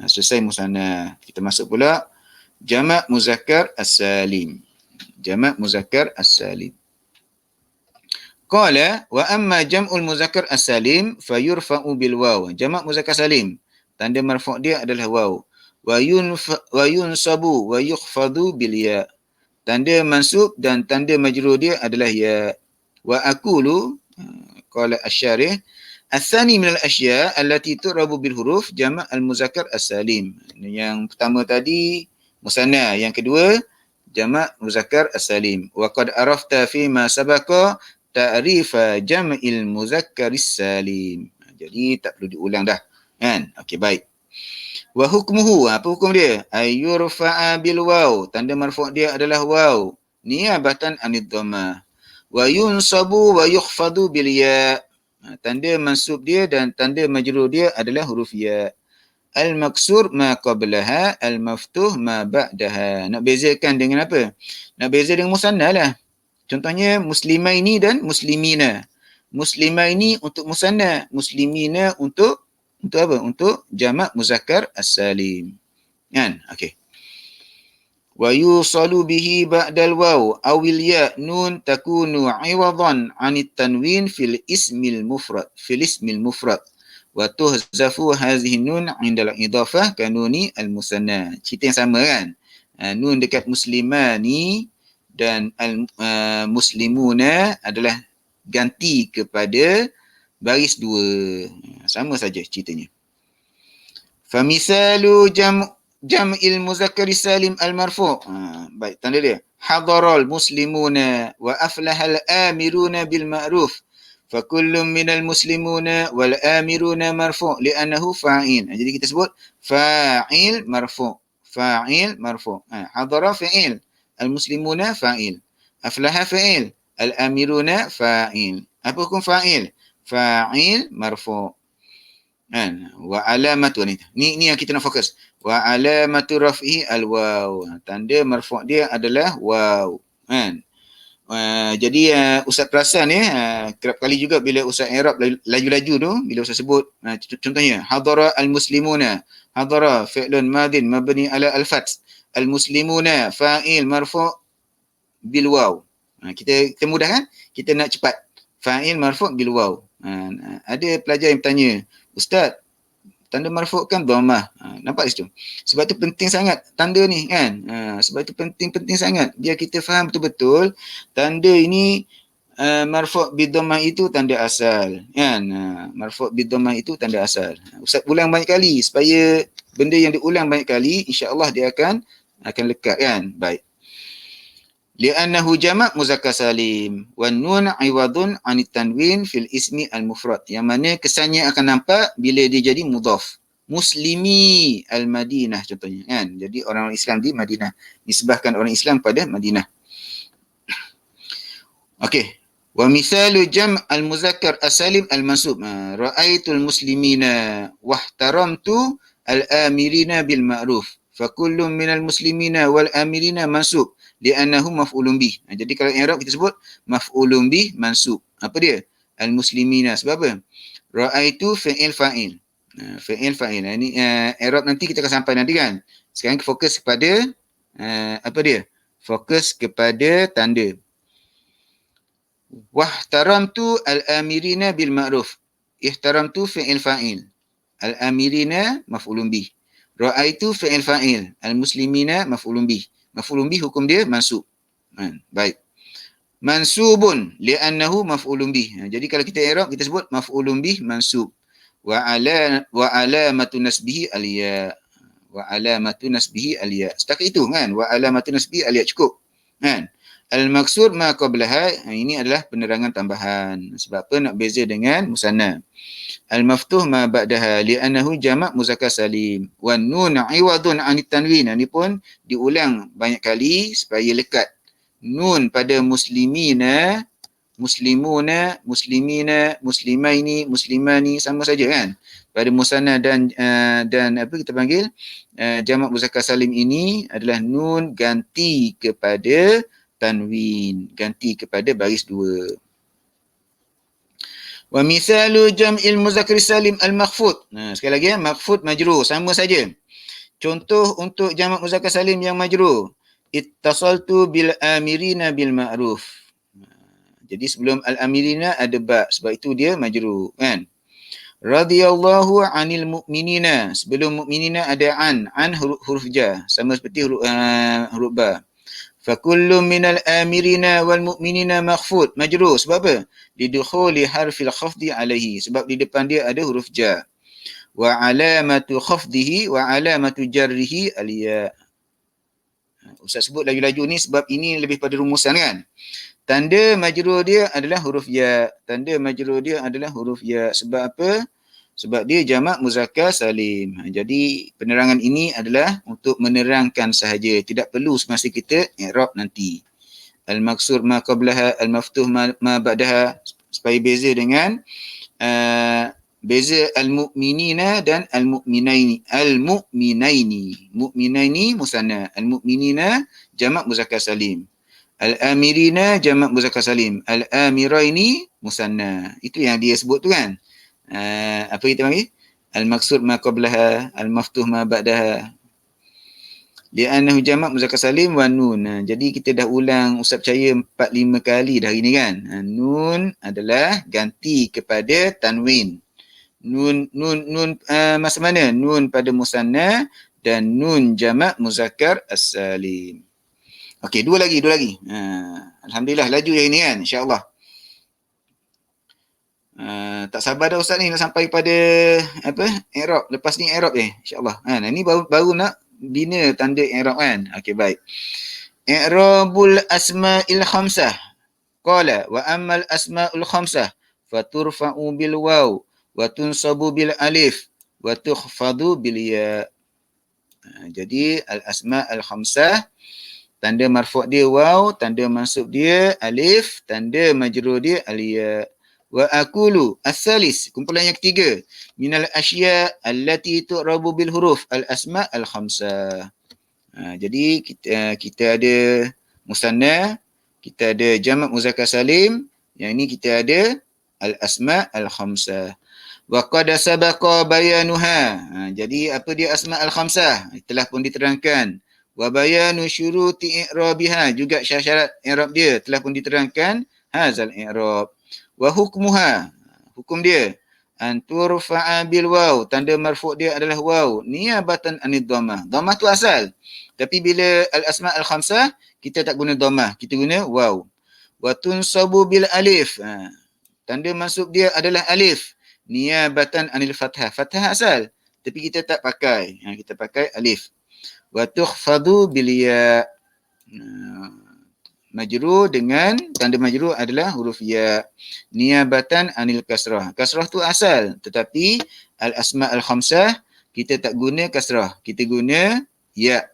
Selesai musanna. Kita masuk pula jamak muzakkar as-salim. Jamak muzakkar as-salim. Qala wa amma jam'ul muzakkar as-salim fayurfa'u bil waw. Jamak muzakkar salim, tanda marfu' dia adalah waw. Wa yunsabu wa yukhfadu bil ya. Tanda mansub dan tanda majrur dia adalah ya. Wa aqulu qala asy-syarih Al-thani minal asya' allati tu'rabu bil huruf jamak al-muzakkar as-salim. Yang pertama tadi musanna, yang kedua jamak muzakkar as-salim. Wa qad arafta fi ma sabaqa ta'rifa jam'il muzakkaris salim. Jadi tak perlu diulang dah, kan? Okey, baik. Wa hukmuhu, apa hukum dia? Ayyurfa'a bil waw, tanda marfu' dia adalah waw, niyabatan anid dhammah. Wa yunsabu wa yukhfadu bil ya. Tanda mansub dia dan tanda majrur dia adalah huruf ya. Al-maksur ma qablaha, al-maftuh ma ba'daha. Nak bezakan dengan apa? Nak beza dengan musanna lah. Contohnya muslimaini dan muslimina. Muslimaini untuk musanna, muslimina untuk apa? Untuk jamak muzakkar as-salim. Kan? Okey. Wa yusalu bihi ba'dal waw awil ya nun takunu 'iwadan 'anit tanwin fil ismil mufrad. Wa tuhzafu hazihi nun 'inda al-idafah kanuni al-musanna. Cerita yang sama kan? Nun dekat muslimani dan muslimuna adalah ganti kepada baris dua. Sama saja ceritanya. Famisalu jam'il muzakkari salim al-marfu'. Baik, tanda dia. Hadaral muslimuna wa aflahal amiruna bil ma'ruf. Fakullum minal muslimuna wal amiruna marfu' li'annahu fa'il. Jadi kita sebut fa'il marfu'. Fa'il marfu'. Hadara fa'il. Al-muslimuna fa'il. Aflaha fa'il. Al-amiruna fa'il. Apa hukum fa'il? Fa'il marfu'. Wa alamatu ni yang kita nak fokus. Wa alamatu raf'i al-waw. Tanda marfu' dia adalah waw. Kan? Jadi Ustaz perasan kerap kali juga bila Ustaz Arab laju-laju tu, bila Ustaz sebut contohnya hadara al-muslimuna. Hadara fi'lun madin mabni ala al-fath. Al-muslimuna fa'il marfu' bil waw. Kita mudah kan? Kita nak cepat. Fa'il marfu' bil waw. Ada pelajar yang bertanya, Ustaz, tanda marfu' kan dhammah. Nampak di situ? Sebab tu penting sangat tanda ni kan. Sebab tu penting sangat biar kita faham betul-betul tanda ini Marfu' bidammah itu tanda asal, kan? Marfu' bidammah itu tanda asal. Ustaz ulang banyak kali supaya benda yang diulang banyak kali insya-Allah dia akan lekat, kan? Baik. Li'annahu jama' muzakkar salim wan nun 'iwadun 'anit tanwin fil ismi al-mufrad. Yang mana kesannya akan nampak bila dia jadi mudhaf. Muslimi al-Madinah contohnya, kan? Jadi orang Islam di Madinah, nisbahkan orang Islam pada Madinah. Okey. Wa misalu jam' al-muzakkar as-salim al-mansub. Ra'aitul muslimina wahtaramtu al-amirina bil ma'ruf. Fa kullun minal muslimina wal amirina mansub li'annahu maf'ulun bih. Jadi kalau i'rab kita sebut maf'ulun bih mansub. Apa dia? Al-muslimina. Sebab apa? Ra'aitu fi'il fa'il. Fi'il fa'il. Ini i'rab nanti kita akan sampai nanti, kan. Sekarang fokus kepada apa dia? Fokus kepada tanda. Wahtaramtu al-amirina bil ma'ruf. Ihtaramtu fi'il fa'il. Al-amirina maf'ulun bih. Ra'aitu fi'il fa'il. Al-muslimina maf'ulun bih. Maf'ulun bih hukum dia mansub. Baik. Mansubun li'annahu maf'ulun bih. Jadi kalau kita i'rab kita sebut maf'ulun bih mansub. Wa alamatu nasbihi al-ya. Wa alamatu nasbihi al-ya. Setakat itu, kan? Wa alamatu nasbihi al-ya cukup. Kan? Al-maksud ma qablaha, ini adalah penerangan tambahan. Sebab apa nak beza dengan musanna. Al-maftuh ma ba'daha li'annahu jama' muzakkar salim. Wan nun 'iwadun 'anit tanwin. Ini pun diulang banyak kali supaya lekat. Nun pada muslimina, muslimuna, muslimina, muslimaini, muslimani sama saja, kan? Pada musanna dan apa kita panggil jama' muzakkar salim ini adalah nun ganti kepada tanwin, ganti kepada baris dua. Wa misalu jam'il muzakkar salim al-makhfud. Sekali lagi, makhfud majrur sama saja. Contoh untuk jamak muzakkar salim yang majrur. Ittasaltu bil amirina bil ma'ruf. Jadi sebelum al-amirina ada ba, sebab itu dia majrur, kan? Radhiyallahu 'anil mu'minina. Sebelum mu'minina ada an huruf ja, sama seperti huruf ba. Fakullu minal amirina wal mu'minina makhfud. Majrur. Sebab apa? Lidukhuli harfil khafdi alaihi. Sebab di depan dia ada huruf ja. Wa alamatu khafdihi wa alamatu jarrihi aliyah. Ustaz sebut laju-laju ni sebab ini lebih pada rumusan, kan? Tanda majrur dia adalah huruf ya. Tanda majrur dia adalah huruf ya. Sebab apa? Sebab dia jamak muzakkar salim. Jadi penerangan ini adalah untuk menerangkan sahaja. Tidak perlu semasa kita i'rab nanti. Al-maksur ma qablaha, al-maftuh ma ba'daha, supaya beza dengan beza al-mu'minina dan al-mu'minaini. Al-mu'minaini. Mu'minaini musanna. Al-mu'minina jamak muzakkar salim. Al-amirina jamak muzakkar salim. Al-amiraini musanna. Itu yang dia sebut tu, kan? Apa kita panggil? Al-maksud ma qablaha, al-maftuh ma ba'daha. Li'annahu jamak muzakkar salim wa nun. Jadi kita dah ulang, Ustaz percaya 4-5 kali dah hari ni, kan? Nun adalah ganti kepada tanwin. Nun masa mana? Nun pada musanna dan nun jamak muzakkar as-salim. Okey, dua lagi. Alhamdulillah laju hari ni, kan? InsyaAllah. Tak sabar dah Ustaz ni nak sampai pada apa? I'rab. Lepas ni i'rab insya-Allah. Ini baru nak bina tanda i'rab, kan? Okey, baik. I'rabul asma'il khamsah. Qala wa ammal asma'ul khamsah faturfa'u bil waw wa tunsabu bil alif wa tukhfadu bil ya. Jadi al asma' al khamsah, tanda marfu' dia waw, tanda mansub dia alif, tanda majrur dia al ya. Wa aqulu as-salis, kumpulan yang ketiga, minal asya allati tu'rabu bil huruf al asma' al khamsah. Jadi kita ada musanna, kita ada jamak muzakkar salim, yang ini kita ada al asma' al khamsah. Wa qad sabaqa bayanuha. Jadi apa dia asma' al khamsah? Telah pun diterangkan. Wa bayanu syuruti i'rabiha, juga syarat i'rab dia telah pun diterangkan. Hazal i'rab. Wa hukmuha, hukum dia anturfa'a bil waw, tanda marfu' dia adalah waw niyabatan anid dhammah. Dhammah tu asal, tapi bila al asma' al khamsah kita tak guna dhammah, kita guna waw. Wa tunsabu bil alif. Tanda mansub dia adalah alif. Niyabatan anil fathah. Fathah asal. Tapi kita tak pakai. Kita pakai alif. Wa tukhfadu bil ya. Majrur dengan tanda majrur adalah huruf ya. Niyabatan anil kasrah. Kasrah tu asal. Tetapi al-asma' al-khamsah kita tak guna kasrah. Kita guna ya.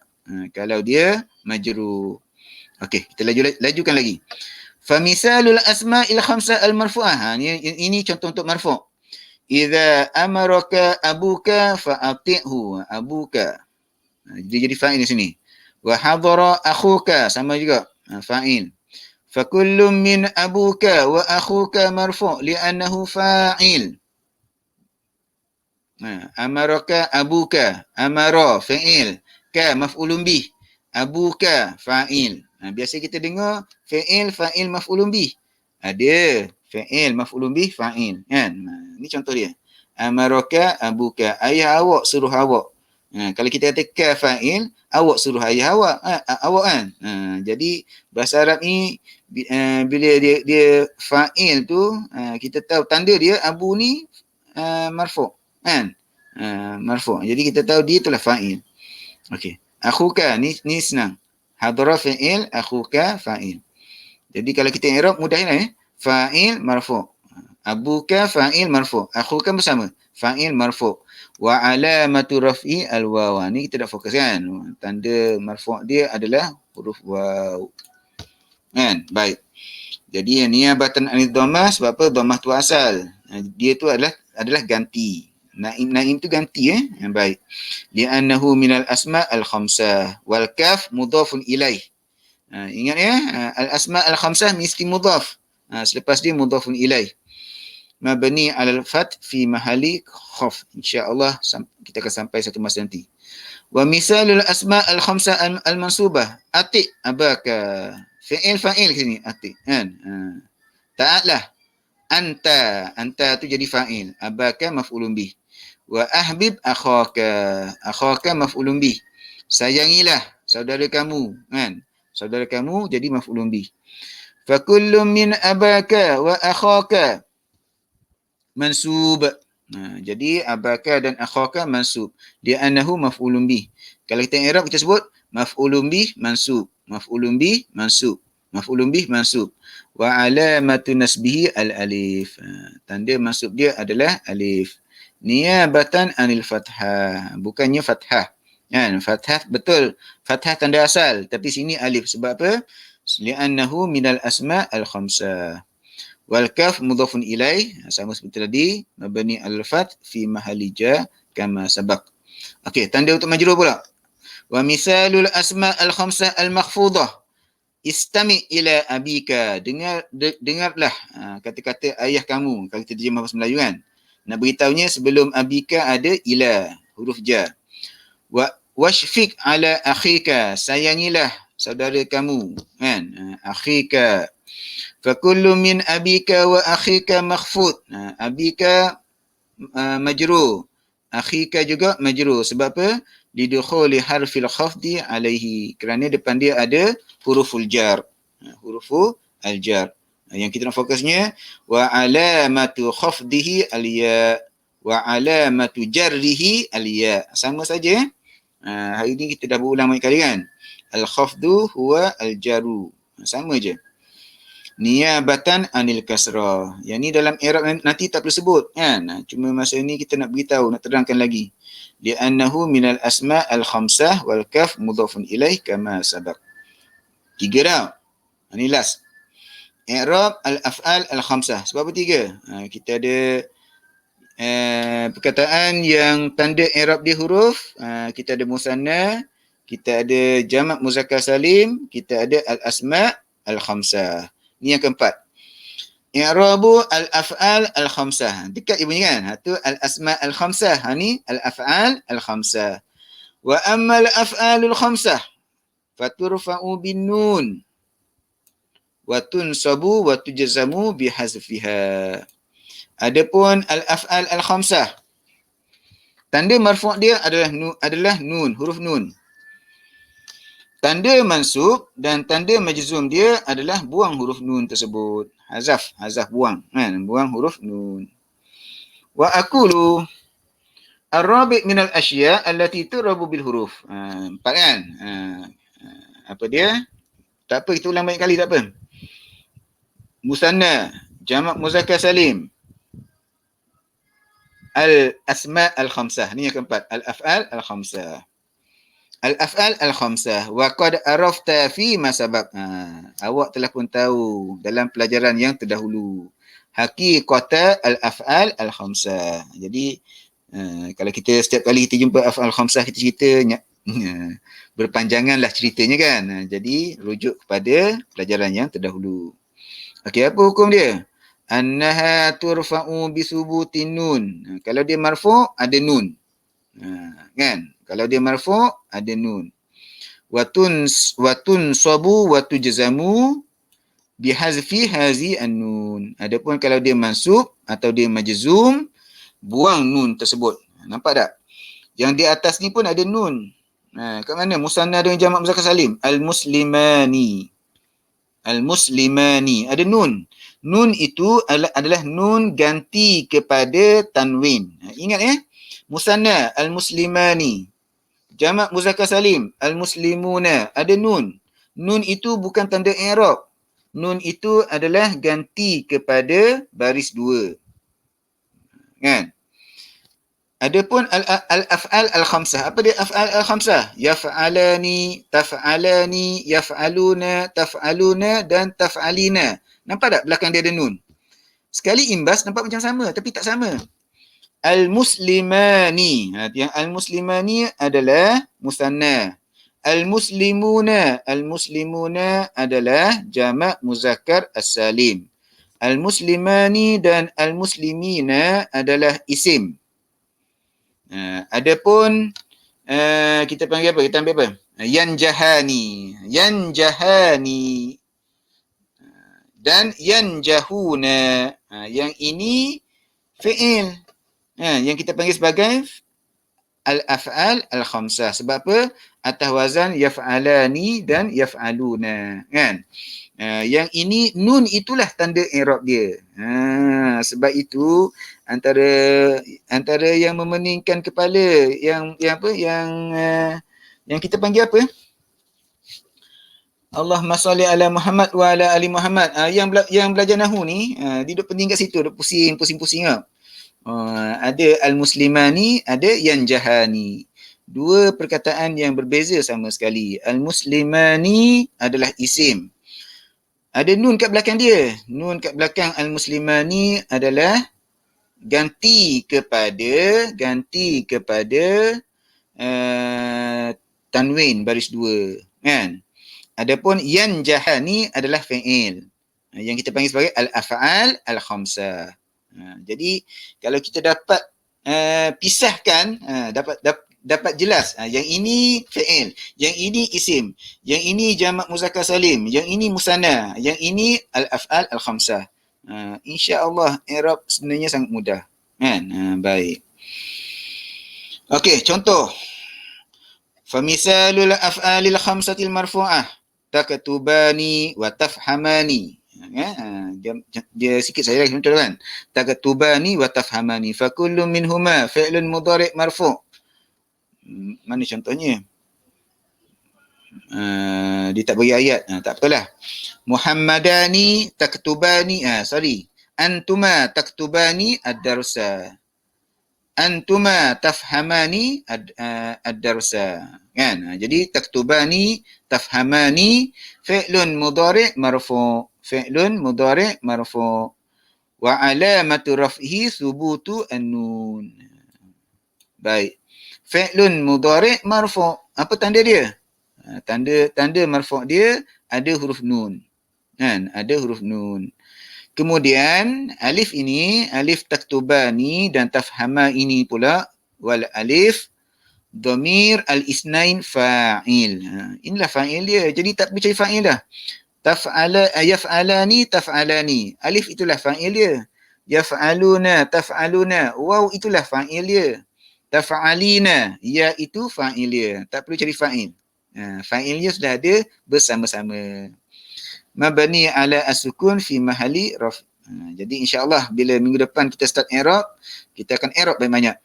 Kalau dia majrur. Okey, kita lajukan lagi. Famisalul asma'il khamsah al-marfu'ah. Ini contoh untuk marfu'. Idza amaraka abuka fa'ati'hu. Abuka. Dia jadi fa'il di sini. Wa hadara akhuka, sama juga fa'il. Fa kullum min abuka wa akhuka marfu' li'annahu fa'il. Amaraka abuka, amara fa'il, ka maf'ulun bih, abuka fa'il. Biasa kita dengar fa'il maf'ulun bih. Ada fa'il maf'ulun bih fa'il, kan? Ni contoh dia. Amaraka abuka, ayah awak suruh awak. Kalau kita kata ka fa'il, awak suruh ayah awak, awak kan. Jadi bahasa Arab ni bila dia fa'il tu, kita tahu tanda dia abu ni marfu' kan. Marfu'. Jadi kita tahu dia itulah fa'il. Okey. Akhuka ni senang. Hadara fa'il, akhuka fa'il. Jadi kalau kita i'rab mudah lah Fa'il marfu'. Abuka fa'il marfu'. Akhuka bersama. Fa'il marfu'. Wa alamatu raf'i al-waw. Ni kita dah fokus kan. Tanda marfu' dia adalah huruf waw. Kan? Baik. Jadi niyabatan anil dhammah sebab apa? Dhammah tu asal. Dia tu adalah ganti. Naim tu ganti Baik. Li'annahu minal asma' al-khamsah wal kaf mudhafun ilaih. Ingat al-asma' al-khamsah mesti mudhaf. Selepas dia mudhafun ilaih. Mabni 'alal fath fi mahali khaf. Insya-Allah kita akan sampai satu masa nanti. Wa misalul asma' al-khamsah al-mansubah. Ati abaka. Fi'il fa'il ke sini ati kan. Ta'atlah. Anta tu jadi fa'il. Abaka maf'ulun bih. Wa ahbib akhaka maf'ulun bih. Sayangilah saudara kamu kan. Saudara kamu jadi maf'ulun bih. Fa kullum min abaka wa akhaka mansub. Jadi abaka dan akhaka mansub. Dia annahu maf'ulun bih. Kalau kita i'rab kita sebut maf'ulun bih mansub. Maf'ulun bih mansub. Maf'ulun bih mansub. Wa alamatu nasbihi al-alif. Tanda mansub dia adalah alif. Niyabatan anil fathah. Bukannya fathah. Kan? Fathah betul. Fathah tanda asal. Tapi sini alif. Sebab apa? Li'annahu minal asma' al-khamsah. Wal kaf mudhafun ilaih. Sama seperti tadi. Mabni al-fath fi mahali jar kama sabaq. Okey, tanda untuk majrur pula. Wa misalul asma' al-khamsah al-makhfudah. Istami' ila abika. Dengarlah kata-kata ayah kamu. Kalau kita terjemah bahasa Melayu kan. Nak beritahunya sebelum abika ada ila, huruf jar. Washfiq ala akhika. Sayangilah saudara kamu. Kan? Akhika. Fakullu min abika wa akhika makhfud. Abika majrur. Akhika juga majrur. Sebab apa? Lidukhuli harfil khafdi alaihi. Kerana depan dia ada huruful jar. Huruful al-jar. Yang kita nak fokusnya wa alamatu khafdihi al-ya wa alamatu jarrihi al-ya. Sama saja. Hari ni kita dah berulang banyak kali kan. Al-khafdu huwa al-jaru. Sama je. Niyabatan anil kasrah. Yang ni dalam i'rab nanti tak perlu sebut kan. Cuma masa ni kita nak beritahu, nak terangkan lagi. Li'annahu minal asma' al-khamsah wal kaf mudhafun ilaih kama sabaq. 3 dah. Ini last. I'rab al-af'al al-khamsah. Sebab apa 3? Kita ada perkataan yang tanda i'rab dia huruf. Kita ada musanna, kita ada jamak muzakkar salim, kita ada al-asma' al-khamsah. Ni yang keempat. I'rabu al-af'al al-khamsah. Dekat je bunyi kan? Tu al-asma' al-khamsah. Ni al-af'al al-khamsah. Wa amma al-af'alul khamsah faturfa'u bin nun. Wa tunsabu wa tujzamu bihazfiha. Adapun al-af'al al-khamsah, tanda marfu' dia adalah nun, huruf nun. Tanda mansub dan tanda majzum dia adalah buang huruf nun tersebut. Hazaf buang, kan? Buang huruf nun. Wa aqulu ar-rabi' minal asya' allati turabu bil huruf. Empat kan? Apa dia? Tak apa, kita ulang banyak kali, tak apa. Musanna, jamak muzakkar salim, al-asma' al-khamsah. Ni yang keempat, al-af'al al-khamsah. Al-af'al al-khamsah wa qad arafta fi ma sabaq. Awak telah pun tahu dalam pelajaran yang terdahulu haqiqata al-af'al al-khamsah. Jadi kalau kita setiap kali kita jumpa af'al khamsah, kita cerita berpanjanganlah ceritanya kan. Jadi rujuk kepada pelajaran yang terdahulu. Okey, apa hukum dia? Annaha turfa'u bisubutin nun. Kalau dia marfu' ada nun. Kan? Kalau dia marfu' ada nun. Watun sabu wa tujzamu bihazfi hazi an-nun. Adapun kalau dia mansub atau dia majzum, buang nun tersebut. Nampak tak? Yang di atas ni pun ada nun. Kat mana? Musanna dengan jamak muzakkar salim. Al-muslimani. Al-muslimani. Ada nun. Nun itu adalah nun ganti kepada tanwin. Ingat ya? Musanna, al-muslimani. Jamak muzakkar salim, al-muslimuna. Ada nun. Nun itu bukan tanda i'rab. Nun itu adalah ganti kepada baris dua. Kan? Adapun al-af'al al-khamsah. Apa dia af'al al-khamsah? Yaf'alani, taf'alani, yaf'aluna, taf'aluna dan taf'alina. Nampak tak belakang dia ada nun? Sekali imbas nampak macam sama tapi tak sama. Al-muslimani. Yang al-muslimani adalah musanna. Al-muslimuna. Al-muslimuna adalah jamak muzakkar as-salim. Al-muslimani dan al-muslimina adalah isim. Adapun kita panggil apa? Kita ambil apa? Yanjahani. Yanjahani. Dan yanjahuna. Yang ini fi'il. Yang kita panggil sebagai al-af'al al-khamsah. Sebab apa? Atas wazan yaf'alani dan yaf'aluna. Kan? Yang ini nun itulah tanda i'rab dia. Sebab itu antara yang memeningkan kepala yang apa yang kita panggil apa? Allahumma salli ala Muhammad wa ala ali Muhammad. Yang belajar nahwu ni dia duduk penting kat situ, duduk pusing-pusing ah. Ada al-muslimani, ada yanjahani. Dua perkataan yang berbeza sama sekali. Al-muslimani adalah isim. Ada nun kat belakang dia. Nun kat belakang al-muslimani adalah ganti kepada tanwin baris dua. Kan? Adapun yanjahani adalah fi'il. Yang kita panggil sebagai al-af'al al-khamsah. Jadi kalau kita dapat pisahkan, dapat jelas yang ini fi'il, yang ini isim, yang ini jamak muzakkar salim, yang ini musanna, yang ini al-af'al al-khamsah. Insya-Allah i'rab sebenarnya sangat mudah. Kan? Baik. Okey, contoh. Famisalul af'alil khamsatil marfu'ah taktubani wa tafhamani. Dia sikit saya lagi contoh kan. Taktubani wa tafhamani fa kullu minhuma fi'lun mudhari' marfu'. Mana contohnya? Dia tak bagi ayat. Tak apalah. Muhammadani taktubani. Antuma taktubani ad-darsa. Antuma tafhamani ad-darsa. Kan? Jadi taktubani, tafhamani fi'lun mudhari' marfu'. Fi'lun mudhari' marfu'. Wa alamatu raf'ihi thubutu an-nun. Baik. Fi'lun mudhari' marfu'. Apa tanda dia? Tanda marfu' dia ada huruf nun. Kan? Ada huruf nun. Kemudian alif ini, alif taktubani dan tafhama ini pula wal alif dhamir al-isnain fa'il. Inilah fa'il dia. Jadi tak perlu cari fa'il dah. Yaf'alani taf'alani. Alif itulah fa'il dia. Yaf'aluna taf'aluna. Waw itulah fa'il dia. Taf'alina. Ya itu fa'il dia. Tak perlu cari fa'il. Fa'ilnya sudah ada bersama-sama. Mabni ala as-sukun fi mahali raf. Jadi insya-Allah bila minggu depan kita start i'rab, kita akan i'rab banyak-banyak.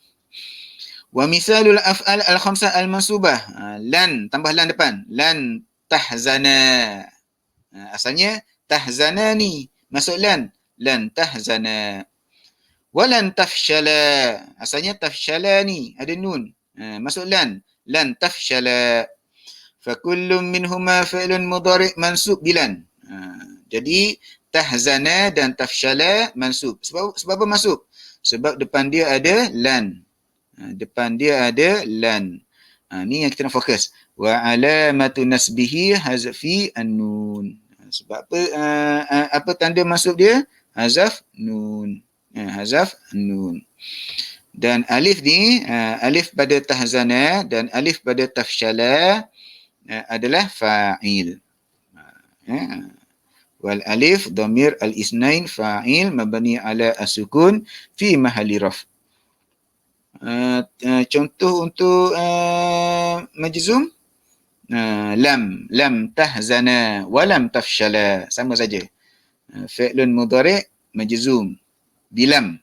Wa misalul af'al al-khamsah al-mansubah. Lan, tambah lan depan. Lan tahzana. Asalnya tahzanani. Masuk lan. Lan tahzana. Walan tafshala. Asalnya tafshalani. Ada nun. Masuk lan. Lan tafshala. Fakullum minhuma fi'lun mudhari' mansub bilan. Jadi tahzana dan tafshala mansub. Sebab apa mansub? Sebab depan dia ada lan. Depan dia ada lan. Ni yang kita nak fokus. Wa alamatu nasbihi hazfi an-nun. Sebab apa apa tanda mansub dia? Hazaf nun. Hazaf nun. Dan alif ni alif pada tahzana dan alif pada tafshala adalah fa'il. Wal alif dhamir al-isnain fa'il mabni ala as-sukun fi mahalli raf. Contoh untuk majzum lam tahzana wa lam tafshala, sama saja. Fi'lun mudhari' majzum bilam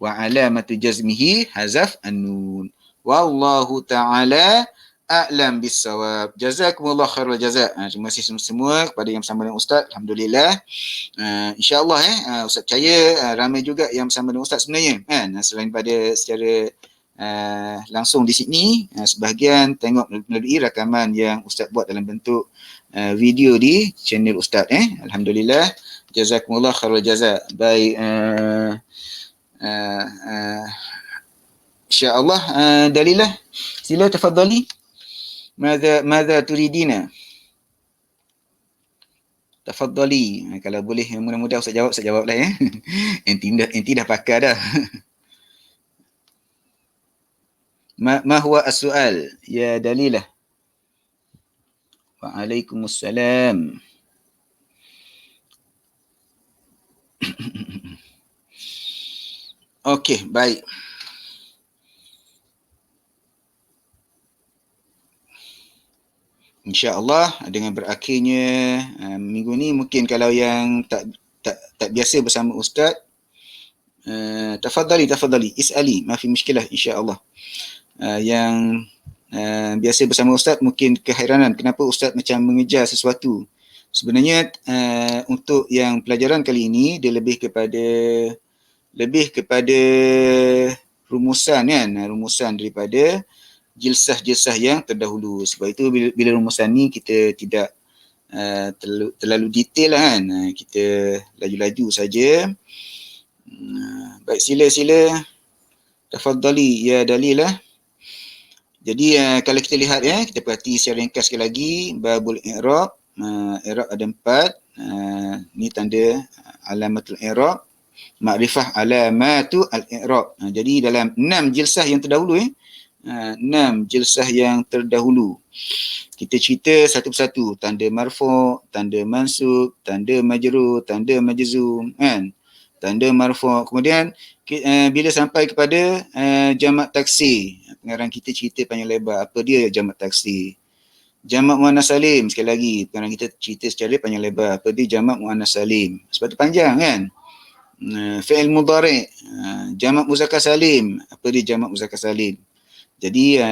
wa alamatu jazmihi hazaf an-nun. Wallahu ta'ala a'lam bis-shawab. Jazakumullah khairul jazak. Terima kasih semua kepada yang bersama dengan Ustaz. Alhamdulillah. InsyaAllah Ustaz percaya ramai juga yang bersama dengan Ustaz sebenarnya kan. Selain pada secara langsung di sini, sebahagian tengok melalui rakaman yang Ustaz buat dalam bentuk video di channel Ustaz. Alhamdulillah. Jazakumullah khairul jazak. Baik, insyaAllah Dalilah, sila tafadhali. Madza turidina? Tafadhali. Kalau boleh mudah-mudah Ustaz jawablah ya. Enti dah pakar dah. Ma huwa as-su'al ya Dalilah? Waalaikumsalam. Okey, baik. InsyaAllah dengan berakhirnya minggu ni, mungkin kalau yang tak biasa bersama Ustaz, tafadhali is'ali, ma fi mushkilah insya-Allah. Yang biasa bersama Ustaz mungkin keheranan kenapa Ustaz macam mengejar sesuatu. Sebenarnya untuk yang pelajaran kali ini dia lebih kepada rumusan kan, rumusan daripada jilsah-jilsah yang terdahulu. Sebab itu bila rumusan ni kita tidak terlalu detail lah kan. Kita laju-laju saja. Baik, sila tafadhali ya Dalilah. Jadi kalau kita lihat kita perhati secara ringkas sekali lagi babul i'rab. I'rab ada 4. Ni tanda alamatul i'rab. Makrifah alamatu al-i'rab. Jadi dalam 6 jilsah yang terdahulu 6 jilsah yang terdahulu kita cerita satu persatu, tanda marfu', tanda mansub, tanda majrur, tanda majzum kan, tanda marfu'. Kemudian bila sampai kepada jamak taksir, pengarang kita cerita panjang lebar apa dia jamak taksir. Jamak muannas salim, sekali lagi pengarang kita cerita secara panjang lebar apa dia jamak muannas salim, sebab tu panjang kan. Fi'il mudhari', jamak muzakkar salim, apa dia jamak muzakkar salim. Jadi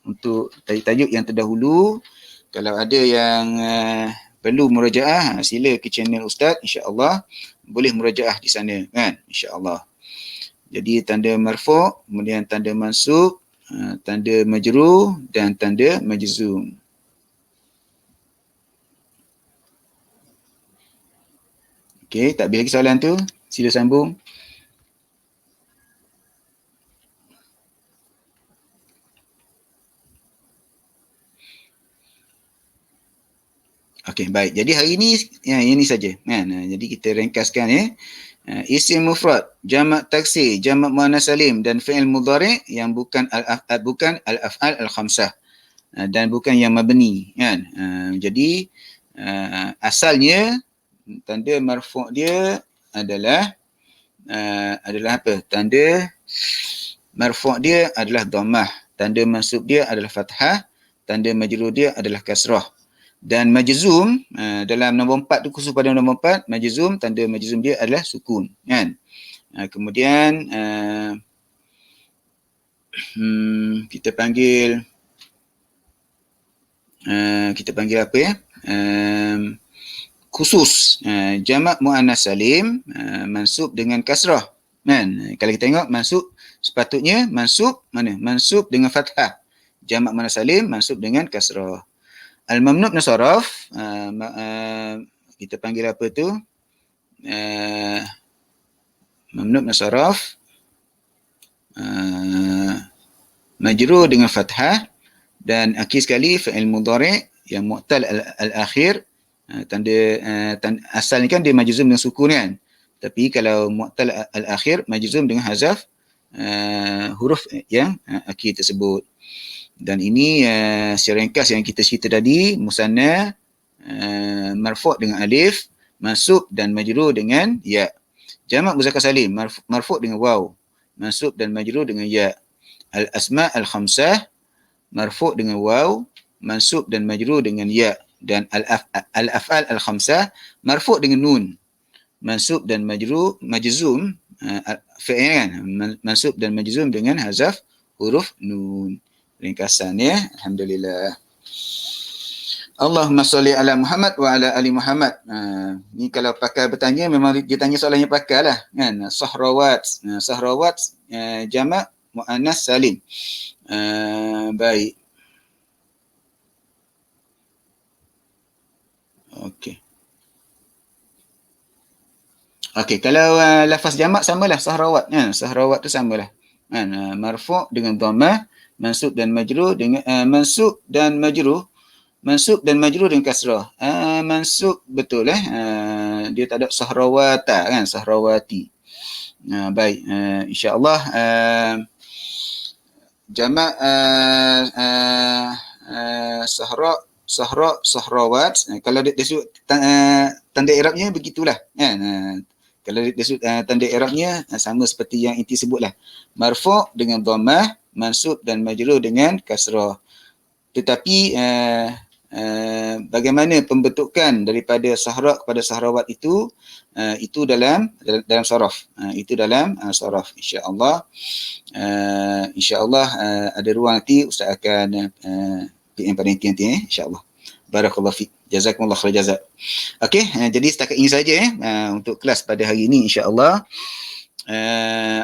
untuk tajuk-tajuk yang terdahulu, kalau ada yang perlu murajaah, sila ke channel Ustaz, insya-Allah boleh murajaah di sana kan, insya-Allah. Jadi tanda marfu', kemudian tanda mansub, tanda majrur dan tanda majzum. Okey, tak habis lagi soalan tu, sila sambung. Okey, baik. Jadi hari ni ini saja kan. Jadi kita ringkaskan isim mufrad, jamak taksir, jamak muannas salim dan fi'il mudhari' yang bukan al-af'al al-khamsah dan bukan yang mabni kan. Jadi asalnya tanda marfu' dia adalah apa? Tanda marfu' dia adalah dhammah, tanda mansub dia adalah fathah, tanda majrur dia adalah kasrah. Dan majzum dalam nombor 4 tu, khusus pada nombor 4, majzum, tanda majzum dia adalah sukun, kan. Kemudian kita panggil apa ya? Khusus jamak muannas salim mansub dengan kasrah, kan. Kalau kita tengok mansub, sepatutnya mansub mana? Mansub dengan fathah. Jamak muannas salim mansub dengan kasrah. Al-mamnu' min saraf kita panggil apa tu? Mamnu' min saraf majrur dengan fathah, dan akhir sekali fi'il mudhari' yang mu'tal al-akhir, tanda asal ni kan dia majzum dengan sukun, kan. Tapi kalau mu'tal al-akhir majzum dengan hazaf huruf yang akhir tersebut. Dan ini secara ringkas yang kita cerita tadi, musanna marfu' dengan alif, mansub dan majrur dengan ya. Jamak muzakkar salim marfu' dengan waw, mansub dan majrur dengan ya. Al-asma' al-khamsah marfu' dengan waw, mansub dan majrur dengan ya. Dan al-af'al al-khamsah marfu' dengan nun, mansub dan majzum fi'il, kan, mansub dan majzum dengan hazaf huruf nun. Ringkasannya, alhamdulillah. Allahumma salli ala Muhammad wa ala ali Muhammad. Ni kalau pakar bertanya, memang dia tanya soalan yang pakar lah, kan. Sahrawat, sahrawat jamak muannas salim. Baik. Okey. Okey, kalau lafaz jamak samalah sahrawat, kan. Sahrawat tu samalah, kan. Marfu' dengan dhammah, mansub dan majrur dengan mansub dan majrur dengan kasrah. Mansub betul dia tak ada sahrawata, kan, sahrawati. Baik, insya-Allah jamak sahrawat, kalau dia sebut tanda i'rabnya begitulah, kan. Kalau dia sebut tanda i'rabnya sama seperti yang inti sebutlah. Marfu' dengan dhammah, mansub dan majrur dengan kasrah. Tetapi bagaimana pembentukan daripada sahra kepada sahrawat itu dalam saraf. Itu dalam saraf, insya-Allah. Insya-Allah ada ruang nanti Ustaz akan PM pada nanti, insya-Allah. Barakallahu fiik. Jazakumullah khair jazak. Okey, jadi setakat ini saja untuk kelas pada hari ini, insya-Allah.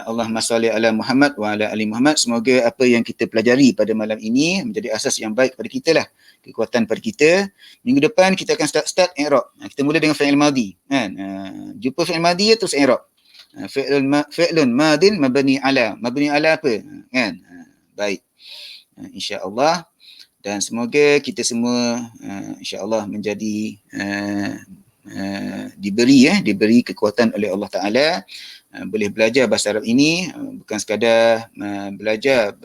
Allahumma salli ala Muhammad wa ala ali Muhammad. Semoga apa yang kita pelajari pada malam ini menjadi asas yang baik pada kita lah, kekuatan pada kita. Minggu depan kita akan start i'rab. Kita mula dengan fi'il madhi, kan. Jumpa fi'il madhi terus i'rab. Fi'lun madin mabni ala apa, kan. Baik, insya-Allah. Dan semoga kita semua insya-Allah menjadi diberi kekuatan oleh Allah Taala, boleh belajar bahasa Arab ini, bukan sekadar belajar,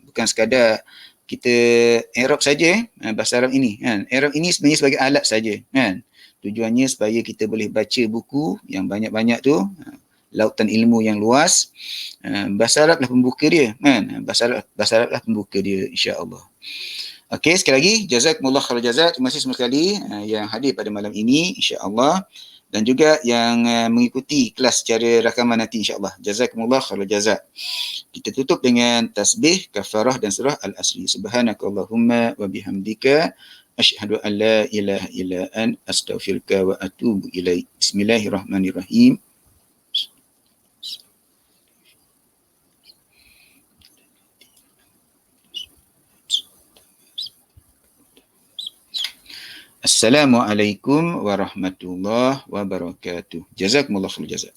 bukan sekadar kita i'rab saja bahasa Arab ini, kan. I'rab ini sebenarnya sebagai alat saja, kan. Tujuannya supaya kita boleh baca buku yang banyak-banyak tu, lautan ilmu yang luas. Bahasa Arab lah pembuka dia, kan. Bahasa Arab lah pembuka dia, insya-Allah. Okey, sekali lagi jazakumullah khair jazak. Terima kasih semua sekali yang hadir pada malam ini, insya-Allah, dan juga yang mengikuti kelas secara rakaman nanti, insya-Allah. Jazakumullah khair jazak. Kita tutup dengan tasbih, kafarah dan surah Al-Asri. Subhanakallahumma wa bihamdika asyhadu an la ilaha illa anta astaghfiruka wa atubu ilaik. Bismillahirrahmanirrahim. Assalamualaikum warahmatullahi wabarakatuh. Jazakumullah khair jazak.